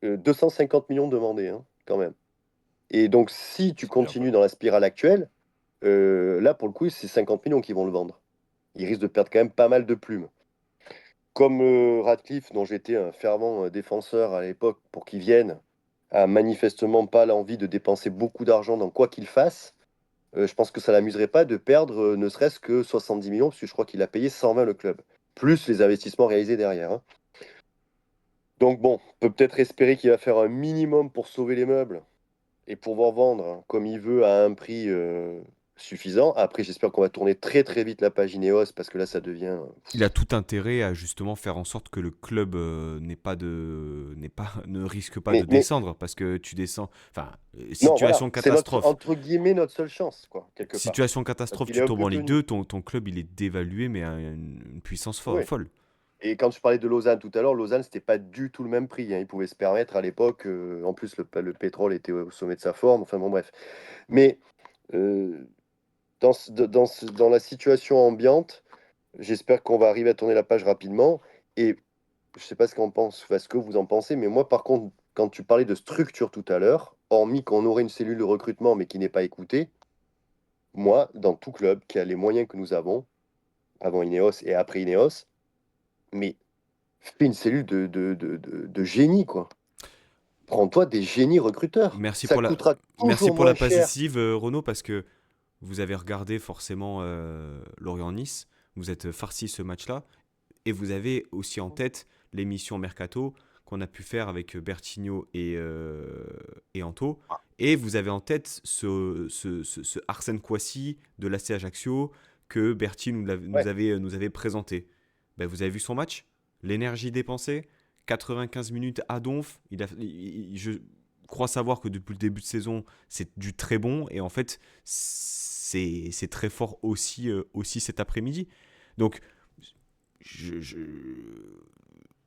250 millions demandés, hein, quand même. Et donc, si tu C'est déjà pas continues mal. dans la spirale actuelle, là, pour le coup, c'est 50 millions qui vont le vendre. Ils risquent de perdre quand même pas mal de plumes. Comme Radcliffe, dont j'étais un fervent défenseur à l'époque pour qu'il vienne, a manifestement pas l'envie de dépenser beaucoup d'argent dans quoi qu'il fasse, je pense que ça l'amuserait pas de perdre ne serait-ce que 70 millions, parce que je crois qu'il a payé 120 le club, plus les investissements réalisés derrière, hein. Donc bon, on peut peut-être espérer qu'il va faire un minimum pour sauver les meubles et pouvoir vendre hein, comme il veut à un prix suffisant. Après, j'espère qu'on va tourner très très vite la page Ineos, parce que là, ça devient... Il a tout intérêt à justement faire en sorte que le club ne risque pas de Mais descendre parce que tu descends. Enfin, non, voilà, situation c'est notre, catastrophe. entre guillemets, notre seule chance, quoi, quelque part. Situation Parce catastrophe, qu'il tu est un tombes peu en Ligue tenu. 2, ton club il est dévalué, mais à une puissance Oui. folle. Et quand tu parlais de Lausanne tout à l'heure, Lausanne, c'était pas du tout le même prix, hein. Ils pouvaient se permettre à l'époque, en plus, le pétrole était au sommet de sa forme, enfin bon, bref. Mais euh, dans la situation ambiante, j'espère qu'on va arriver à tourner la page rapidement. Et je sais pas ce qu'on pense, enfin, ce que vous en pensez, mais moi, par contre, quand tu parlais de structure tout à l'heure, hormis qu'on aurait une cellule de recrutement, mais qui n'est pas écoutée, moi, dans tout club qui a les moyens que nous avons, avant Ineos et après Ineos, mais fais une cellule de génie, quoi. Prends-toi des génies recruteurs. Merci Ça pour la, coûtera merci toujours pour la moins cher. passive, Renaud, parce que vous avez regardé forcément Lorient-Nice, vous êtes farci ce match-là, et vous avez aussi en tête l'émission Mercato qu'on a pu faire avec Bertigno et Anto. Et vous avez en tête ce Arsène Kouassi de l'AC Ajaccio que Berti Ouais. nous avait présenté. Ben, vous avez vu son match. L'énergie dépensée, 95 minutes à Donf. Je crois savoir que depuis le début de saison, c'est du très bon. Et en fait, c'est très fort aussi cet après-midi. Donc, je, je-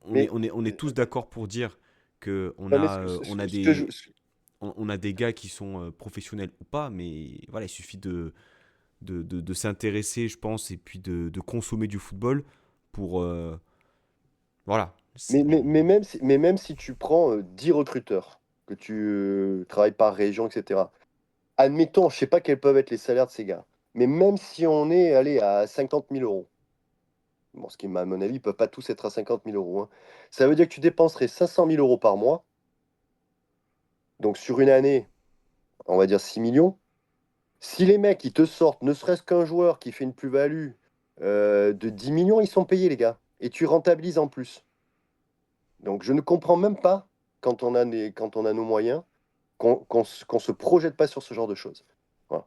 Mais, on est tous d'accord pour dire que non, mais on a des gars qui sont professionnels ou pas, mais voilà, il suffit de s'intéresser, je pense, et puis de consommer du football pour... voilà. mais même si tu prends 10 recruteurs, que tu travailles par région, etc., admettons, je sais pas quels peuvent être les salaires de ces gars, mais même si on est allé à 50 000 euros, bon, ce qui, à mon avis, ne peut pas tous être à 50 000 euros, hein, ça veut dire que tu dépenserais 500 000 euros par mois, donc sur une année, on va dire 6 millions. Si les mecs, ils te sortent ne serait-ce qu'un joueur qui fait une plus-value de 10 millions, ils sont payés, les gars. Et tu rentabilises en plus. Donc je ne comprends même pas, quand on a nos moyens, qu'on se projette pas sur ce genre de choses. Voilà.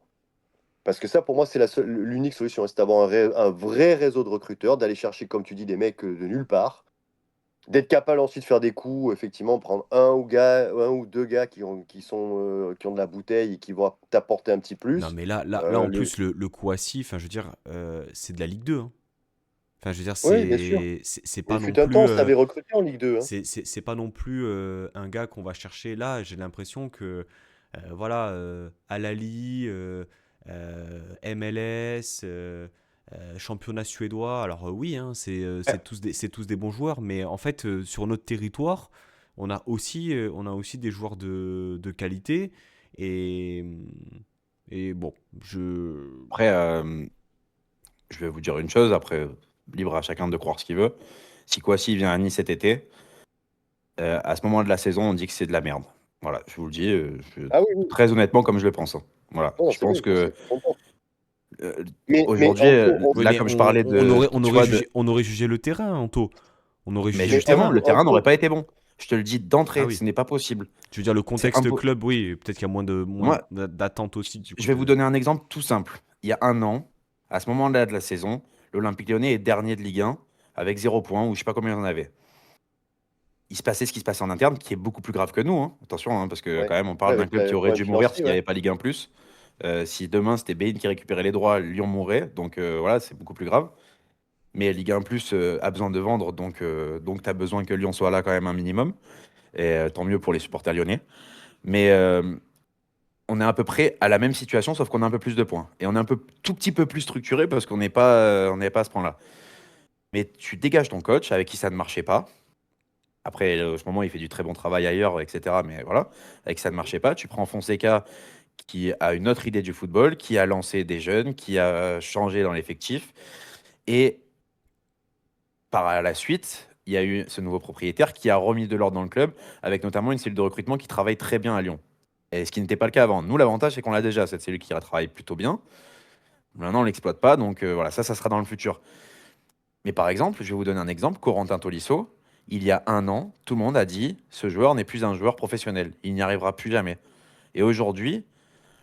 Parce que ça, pour moi, c'est l'unique solution, hein, c'est d'avoir un vrai réseau de recruteurs, d'aller chercher, comme tu dis, des mecs de nulle part, d'être capable ensuite de faire des coups, effectivement, prendre un ou deux gars qui ont de la bouteille et qui vont t'apporter un petit Non, plus. mais là Euh, en le... plus, le Kouassi, enfin, je veux dire, c'est de la Ligue 2, hein. Enfin, je veux dire, Oui, bien sûr. c'est Il pas non fut un temps, plus... on savait recruter en Ligue 2, hein. c'est pas non plus un gars qu'on va chercher là. J'ai l'impression que, voilà, Alali, MLS, championnat suédois. Alors, oui, hein, Ouais. c'est tous des bons joueurs, mais en fait, sur notre territoire, on a aussi des joueurs de qualité. Et, et bon, Après, je vais vous dire une chose, après, libre à chacun de croire ce qu'il veut. Si Kouassi vient à Nice cet été, à ce moment de la saison, on dit que c'est de la merde. Voilà, je vous le dis Ah oui, oui. très honnêtement comme je le pense, hein. Voilà, Non, je c'est vrai, pense moi, que c'est tout content. euh, Mais aujourd'hui, Oui, là, mais comme je parlais on tu aurait vois, jugé, on aurait jugé le terrain, Anto. On aurait mais jugé le Mais justement, terrain. le terrain n'aurait Anto, pas été bon. Je te le dis Ah d'entrée, oui. ce n'est pas possible. Je veux dire, le C'est contexte impo- club, oui, peut-être qu'il y a moins Moi, d'attente aussi du je vais côté vous de. donner un exemple tout simple. Il y a un an, à ce moment-là de la saison, l'Olympique Lyonnais est dernier de Ligue 1 avec 0 points ou je sais pas combien il en avait. Il se passait ce qui se passait en interne, qui est beaucoup plus grave que nous, hein. Attention, hein, parce que quand ouais. même, on Ouais, parle d'un avec club qui le aurait problème dû mourir financier, s'il n'y ouais. avait pas Ligue 1+. Si demain c'était Bein qui récupérait les droits, Lyon mourrait. Donc voilà, c'est beaucoup plus grave. Mais Ligue 1+, a besoin de vendre, donc tu as besoin que Lyon soit là quand même un minimum. Et tant mieux pour les supporters lyonnais. Mais on est à peu près à la même situation, sauf qu'on a un peu plus de points. Et on est un peu tout petit peu plus structuré parce on n'est pas à ce point-là. Mais tu dégages ton coach avec qui ça ne marchait pas. Après, en ce moment, il fait du très bon travail ailleurs, etc. Mais voilà, avec qui ça ne marchait pas. Tu prends Fonseca qui a une autre idée du football, qui a lancé des jeunes, qui a changé dans l'effectif. Et par la suite, il y a eu ce nouveau propriétaire qui a remis de l'ordre dans le club, avec notamment une cellule de recrutement qui travaille très bien à Lyon. Et ce qui n'était pas le cas avant. Nous, l'avantage, c'est qu'on l'a déjà, cette cellule qui travaille plutôt bien. Maintenant, on ne l'exploite pas, donc voilà, ça sera dans le futur. Mais par exemple, je vais vous donner un exemple, Corentin Tolisso, il y a un an, tout le monde a dit, ce joueur n'est plus un joueur professionnel, il n'y arrivera plus jamais. Et aujourd'hui,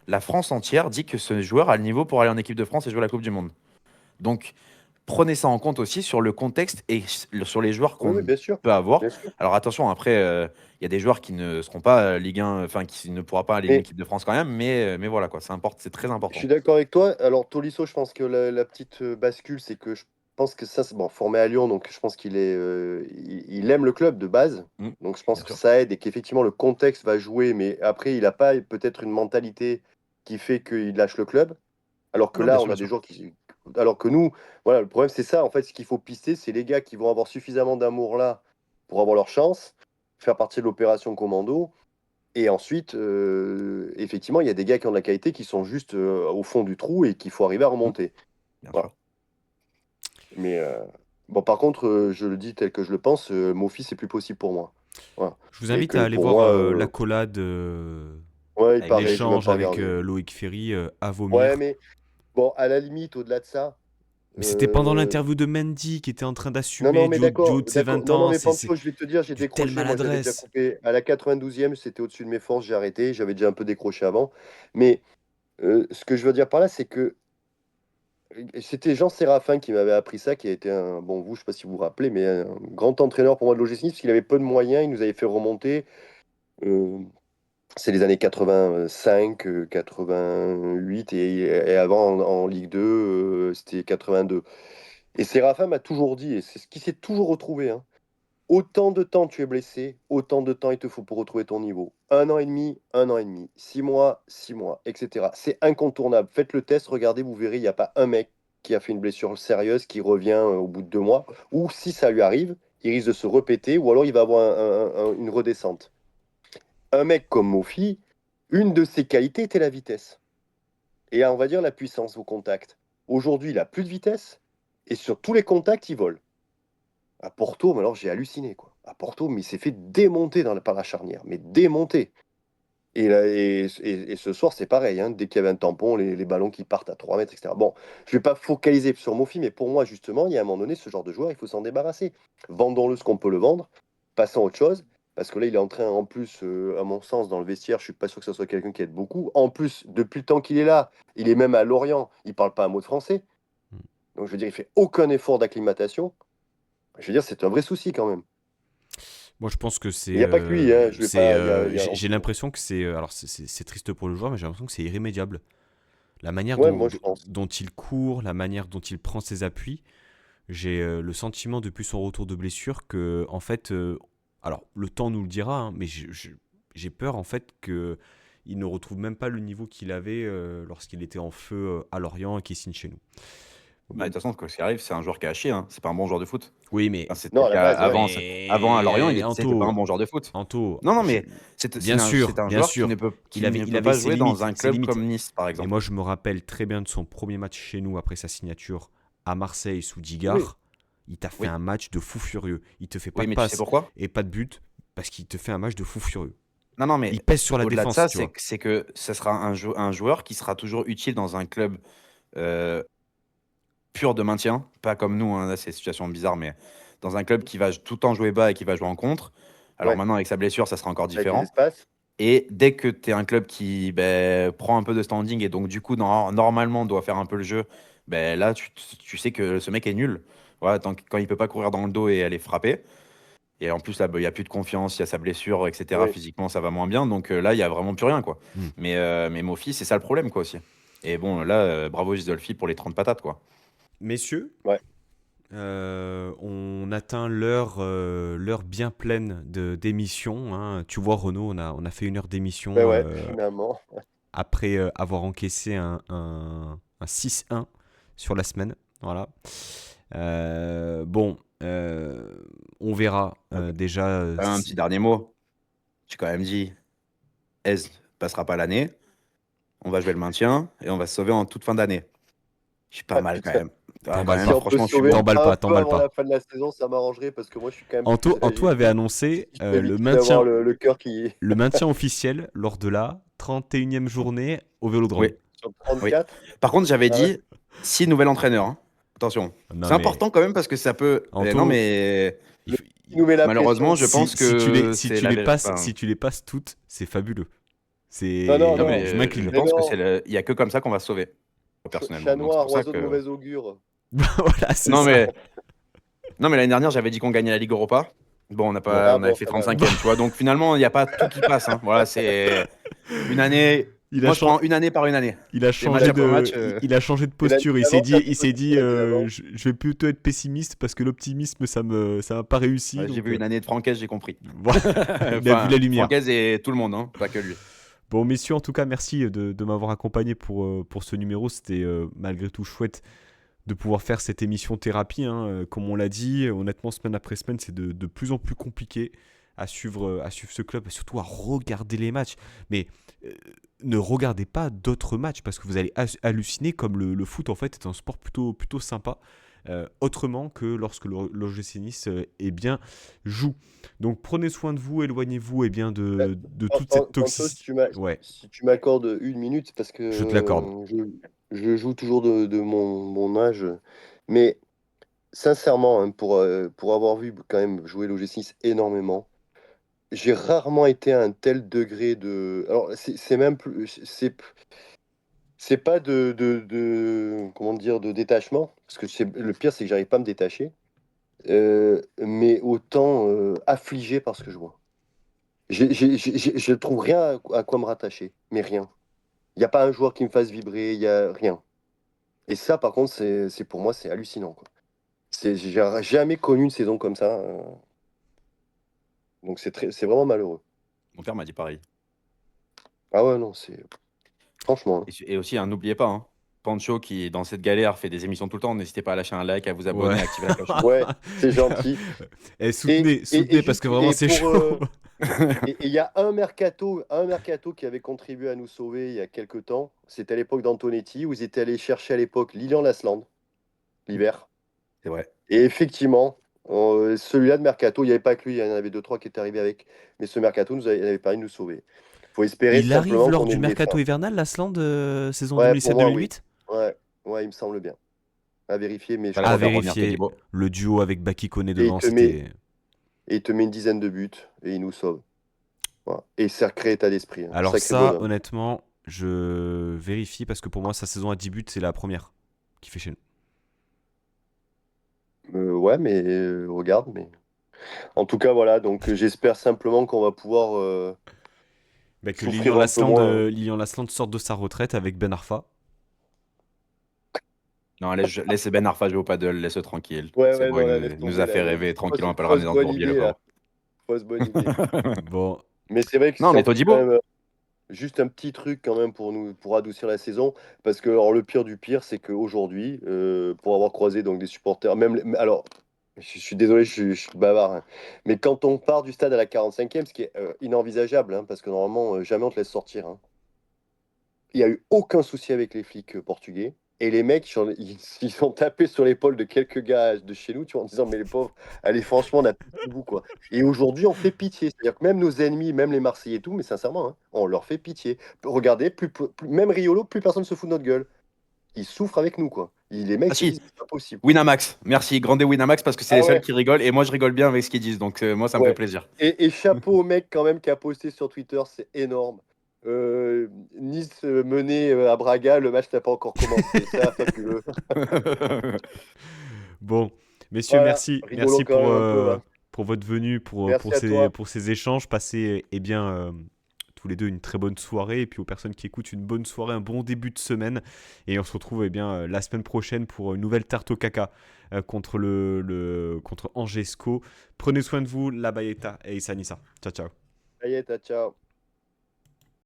la France entière dit que ce joueur a le niveau pour aller en équipe de France et jouer la Coupe du Monde. Donc, prenez ça en compte aussi sur le contexte et sur les joueurs Oui, oui, qu'on bien sûr. peut avoir. Bien sûr. Alors attention, après, il y a des joueurs qui ne seront pas Ligue 1, enfin qui ne pourra pas aller en Mais équipe de France quand même, mais voilà quoi, c'est très je important. suis d'accord avec toi. Alors, Tolisso, je pense que la petite bascule, c'est que je pense que ça, c'est bon, formé à Lyon, donc je pense il aime le club de base. Mm, Donc, je pense bien que sûr. ça aide et qu'effectivement, le contexte va jouer, mais après, il n'a pas peut-être une mentalité qui fait qu'il lâche le club. Alors que Non, bien là, sûr, on bien a des sûr. joueurs qui. Alors que nous, voilà, le problème, c'est ça. En fait, ce qu'il faut pister, c'est les gars qui vont avoir suffisamment d'amour là pour avoir leur chance, faire partie de l'opération commando. Et ensuite, effectivement, il y a des gars qui ont de la qualité qui sont juste au fond du trou et qu'il faut arriver à Mm, remonter. bien Voilà. sûr. Mais bon, par contre, je le dis tel que je le pense, Mofi, c'est plus possible pour moi. Voilà. Je vous Et invite que à aller pour voir moi, l'accolade, ouais, il Avec paraît, j'ai même l'échange pas avec regardé. Loïc Ferry à Ouais, vomir. mais bon, à la limite, au-delà de ça, Mais c'était pendant euh, l'interview de Mendy qui était en train non, non, d'assumer mais du haut d'accord, de ses d'accord. 20 Non, non, ans. mais C'est Pancho, je vais te dire, j'ai d'une telle décroché. Moi, j'avais déjà maladresse. coupé. À la 92e, c'était au-dessus de mes forces, j'ai arrêté. J'avais déjà un peu décroché avant. Mais ce que je veux dire par là, c'est que c'était Jean Séraphin qui m'avait appris ça, qui a été un, bon, vous, je sais pas si vous vous rappelez, mais un grand entraîneur pour moi de l'OGC Nice, parce qu'il avait peu de moyens, il nous avait fait remonter. euh, c'est les années 85, 88, et avant en Ligue 2, c'était 82. Et Séraphin m'a toujours dit, et c'est ce qui s'est toujours retrouvé, hein, autant de temps tu es blessé, autant de temps il te faut pour retrouver ton niveau. 1 an et demi, 6 mois, 6 mois, etc. C'est incontournable. Faites le test, regardez, vous verrez, il n'y a pas un mec qui a fait une blessure sérieuse qui revient au bout de 2 mois. Ou si ça lui arrive, il risque de se répéter ou alors il va avoir une redescente. Un mec comme Mofi, une de ses qualités était la vitesse. Et on va dire la puissance au contact. Aujourd'hui, il a plus de vitesse et sur tous les contacts, il vole. À Porto, mais alors j'ai halluciné, quoi. À Porto, mais il s'est fait démonter par la charnière, mais démonter. Et ce soir, c'est pareil, hein. Dès qu'il y avait un tampon, les ballons qui partent à 3 mètres, etc. Bon, je ne vais pas focaliser sur Mofi, mais pour moi, justement, il y a un moment donné, ce genre de joueur, il faut s'en débarrasser. Vendons-le ce qu'on peut le vendre, passons à autre chose, parce que là, il est en train, en plus, à mon sens, dans le vestiaire, je suis pas sûr que ce soit quelqu'un qui aide beaucoup. En plus, depuis le temps qu'il est là, il est même à Lorient, il parle pas un mot de français. Donc, je veux dire, il fait aucun effort d'acclimatation. Je veux dire, c'est un vrai souci quand même. Moi, je pense que Il n'y a pas que lui, hein. Je vais pas. j'ai l'impression que c'est, alors c'est triste pour le joueur, mais j'ai l'impression que c'est irrémédiable. La manière Ouais, moi je pense. dont il court, la manière dont il prend ses appuis, j'ai le sentiment depuis son retour de blessure que, en fait, alors le temps nous le dira, hein, mais j'ai peur en fait que il ne retrouve même pas le niveau qu'il avait lorsqu'il était en feu à Lorient et qu'il signe chez nous. Bah, de toute façon, ce qui arrive, c'est un joueur qui a chier, hein. C'est pas un bon joueur de foot. Oui, mais Enfin, c'était Non, le à la cas base, ouais. avant, avant à Lorient, mais c'était pas un Anto, bon joueur de foot. Anto, Non, non, mais c'est un bien joueur sûr, qui ne il peut avait pas ses jouer dans limites, un ses club limites. comme Nice, par Mais exemple. moi, je me rappelle très bien de son premier match chez nous après sa signature à Marseille sous Oui, Digard. Il t'a fait Oui, un match de fou furieux. Il te fait pas oui, de mais tu sais passe pourquoi? et pas de but parce qu'il te fait un match de fou furieux. Non, mais Il pèse sur la au-delà de défense, ça, tu vois. c'est que ce sera un joueur qui sera toujours utile dans un club euh, pur de maintien, pas comme nous, hein, là c'est une situation bizarre, mais dans un club qui va tout le temps jouer bas et qui va jouer en contre. Alors Ouais, maintenant, avec sa blessure, ça sera encore avec les différent. espaces. Et dès que tu es un club qui prend un peu de standing et donc du coup, normalement, doit faire un peu le jeu, là, tu sais que ce mec est nul. Voilà, quand il peut pas courir dans le dos et aller frapper. Et en plus, là, il n'y a plus de confiance, il y a sa blessure, etc. Ouais. Physiquement, ça va moins bien. Donc là, il n'y a vraiment plus rien, quoi. Hmm. Mais Mofi, c'est ça le problème, quoi, aussi. Et bon, là, bravo Gisolfi pour les 30 patates, quoi. Messieurs, Ouais. on atteint l'heure bien pleine d'émission, hein. Tu vois, Renaud, on a fait 1 heure Ben d'émission ouais, finalement. après avoir encaissé un 6-1 sur la semaine. Voilà. Bon, on verra déjà. Quand même, un petit dernier mot. J'ai quand même dit, Ez passera pas l'année. On va jouer le maintien et on va se sauver en toute fin d'année. Je suis pas Ah, mal quand putain. même. Ah, quand T'emballes même, Si pas. on peut franchement, je suis sauver bon. T'emballes un pas, peu t'emballes avant pas. la fin de la saison, ça m'arrangerait parce que moi je suis quand même Anto, plus Anto âgé. avait annoncé Je peux éviter d'avoir le cœur qui. le maintien officiel lors de la 31e journée au Vélodrome. Oui, Sur oui. 34. Par contre, j'avais Ah ouais. dit, si nouvel entraîneur, hein. Attention. Non C'est mais important quand même parce que ça peut. Non, Anto, mais il faut- Il nous met la malheureusement, pression. je pense que c'est la vérité. si tu les passes toutes, c'est fabuleux. Non, non, Non, non. Je mais je m'incline. Mais pense que non. il y a que comme ça qu'on va se sauver, Chat personnellement. Donc c'est noir, pour ça oiseau de que. mauvais augure. Voilà, c'est Non, ça. mais non, mais l'année dernière, j'avais dit qu'on gagnait la Ligue Europa. Bon, Ouais. on Ah avait bon, fait ça va 35e, tu vois. Donc finalement, il n'y a pas tout qui passe, hein. Voilà, c'est une année. Il a, Moi, je chan- prends une année par une année. il a C'est match changé après match. de, il a changé de Et l'année posture. d'avant, ça Il peut s'est aussi dit, l'année d'avant. je vais plutôt être pessimiste parce que l'optimisme, ça m'a pas réussi. Ouais, j'ai Donc, vu une année de Francaise, j'ai compris. voilà, il a vu Enfin, la lumière. Francaise et tout le monde, hein, pas que lui. Bon, messieurs, en tout cas, merci de m'avoir accompagné pour ce numéro. C'était malgré tout chouette de pouvoir faire cette émission thérapie, hein. Comme on l'a dit, honnêtement, semaine après semaine, c'est de plus en plus compliqué à suivre ce club et surtout à regarder les matchs. Mais euh, ne regardez pas d'autres matchs parce que vous allez halluciner comme le foot, en fait, est un sport plutôt sympa. Autrement que lorsque l'OGC Nice eh bien, joue. Donc prenez soin de vous, éloignez-vous de toute cette Anto, toxicité. Ouais, si tu m'accordes 1 minute, c'est parce que je te l'accorde. je joue toujours de mon âge. Mais sincèrement, hein, pour avoir vu quand même jouer l'OGC énormément, j'ai rarement été à un tel degré de. Alors, c'est même plus. C'est pas comment dire, de détachement, parce que le pire, c'est que j'arrive pas à me détacher, mais autant affligé par ce que je vois. Je trouve rien à quoi me rattacher, mais rien. Il n'y a pas un joueur qui me fasse vibrer, il y a rien. Et ça, par contre, pour moi, c'est hallucinant, quoi. J'ai jamais connu une saison comme ça, donc c'est vraiment malheureux. Mon père m'a dit pareil. Ah ouais, non, c'est franchement, Et aussi, hein, n'oubliez pas, hein, Pancho qui, dans cette galère, fait des émissions tout le temps. N'hésitez pas à lâcher un like, à vous Ouais. abonner, à activer la cloche. hein. Ouais, c'est gentil. Et Et, soutenez parce que vraiment c'est pour chaud. et il y a un mercato qui avait contribué à nous sauver il y a quelques temps. C'était à l'époque d'Antonetti, où ils étaient allés chercher à l'époque Lilian Lasland, l'hiver. C'est vrai. Et effectivement, celui-là de mercato, il n'y avait pas que lui, il y en avait deux, trois qui étaient arrivés avec. Mais ce mercato avait permis de nous sauver. Il faut espérer Il arrive simplement lors qu'on ait du une mercato défense. hivernal, l'Asland, saison Ouais, pour moi, oui. 2017-2008. Ouais, ouais, il me semble bien. À vérifier, mais je Fallait À crois bien. faire revenir vérifier, Todibo. le duo avec Baki Koné Et il devant, te met, c'était. et il te met une dizaine de buts et il nous sauve. Voilà. Et sacré état d'esprit, hein. Alors Sacré ça, bonhomme. honnêtement, je vérifie parce que pour moi, sa saison à 10 buts, c'est la première qui fait chez nous. Ouais, mais regarde, mais en tout cas, voilà. Donc, j'espère simplement qu'on va pouvoir Bah, que souffrir un peu moins, hein. Lilian Lasland sorte de sa retraite avec Ben Arfa. Non, laisse Ben Arfa jouer au paddle, laisse-le tranquille. Ouais, C'est ouais, bon, non, là, laisse il nous tomber, a là. fait rêver tranquillement, on peut le ramener Fausse dans ce bonne bourbier, le idée, là. pauvre. Fausse bonne idée. Bon, Mais c'est vrai que Non, si mais on peut quand Todibo. même juste un petit truc quand même pour adoucir la saison, parce que alors, le pire du pire, c'est qu'aujourd'hui, pour avoir croisé donc des supporters, alors, je suis désolé, je suis bavard, hein, mais quand on part du stade à la 45e, ce qui est inenvisageable, hein, parce que normalement, jamais on te laisse sortir, hein. Il n'y a eu aucun souci avec les flics portugais, Et les mecs, ils ont tapé sur l'épaule de quelques gars de chez nous, tu vois, en disant, mais les pauvres, allez, franchement, on a plus de vous, quoi. Et aujourd'hui, on fait pitié. C'est-à-dire que même nos ennemis, même les Marseillais et tout, mais sincèrement, hein, on leur fait pitié. Regardez, même Riolo, plus personne se fout de notre gueule. Ils souffrent avec nous, quoi. Les Ah mecs se si, disent, c'est pas possible. Winamax. Merci, grande Winamax, parce que c'est Ah les seuls ouais, qui rigolent. Et moi, je rigole bien avec ce qu'ils disent. Donc, moi, ça me fait ouais. plaisir. Et chapeau au mec quand même qui a posté sur Twitter, c'est énorme. Nice mené à Braga, le match n'a pas encore commencé. Ça, fabuleux. Bon, messieurs, Voilà, merci. rigolo Merci quand même un peu, là. pour votre venue, Merci à toi. pour ces échanges. Passez eh bien, tous les deux une très bonne soirée. Et puis aux personnes qui écoutent, une bonne soirée, un bon début de semaine. Et on se retrouve eh bien, la semaine prochaine pour une nouvelle tarte au caca contre, contre Angesco. Prenez soin de vous, la Bayeta et Issa Nissa. Ciao, ciao. Ayeta, ciao.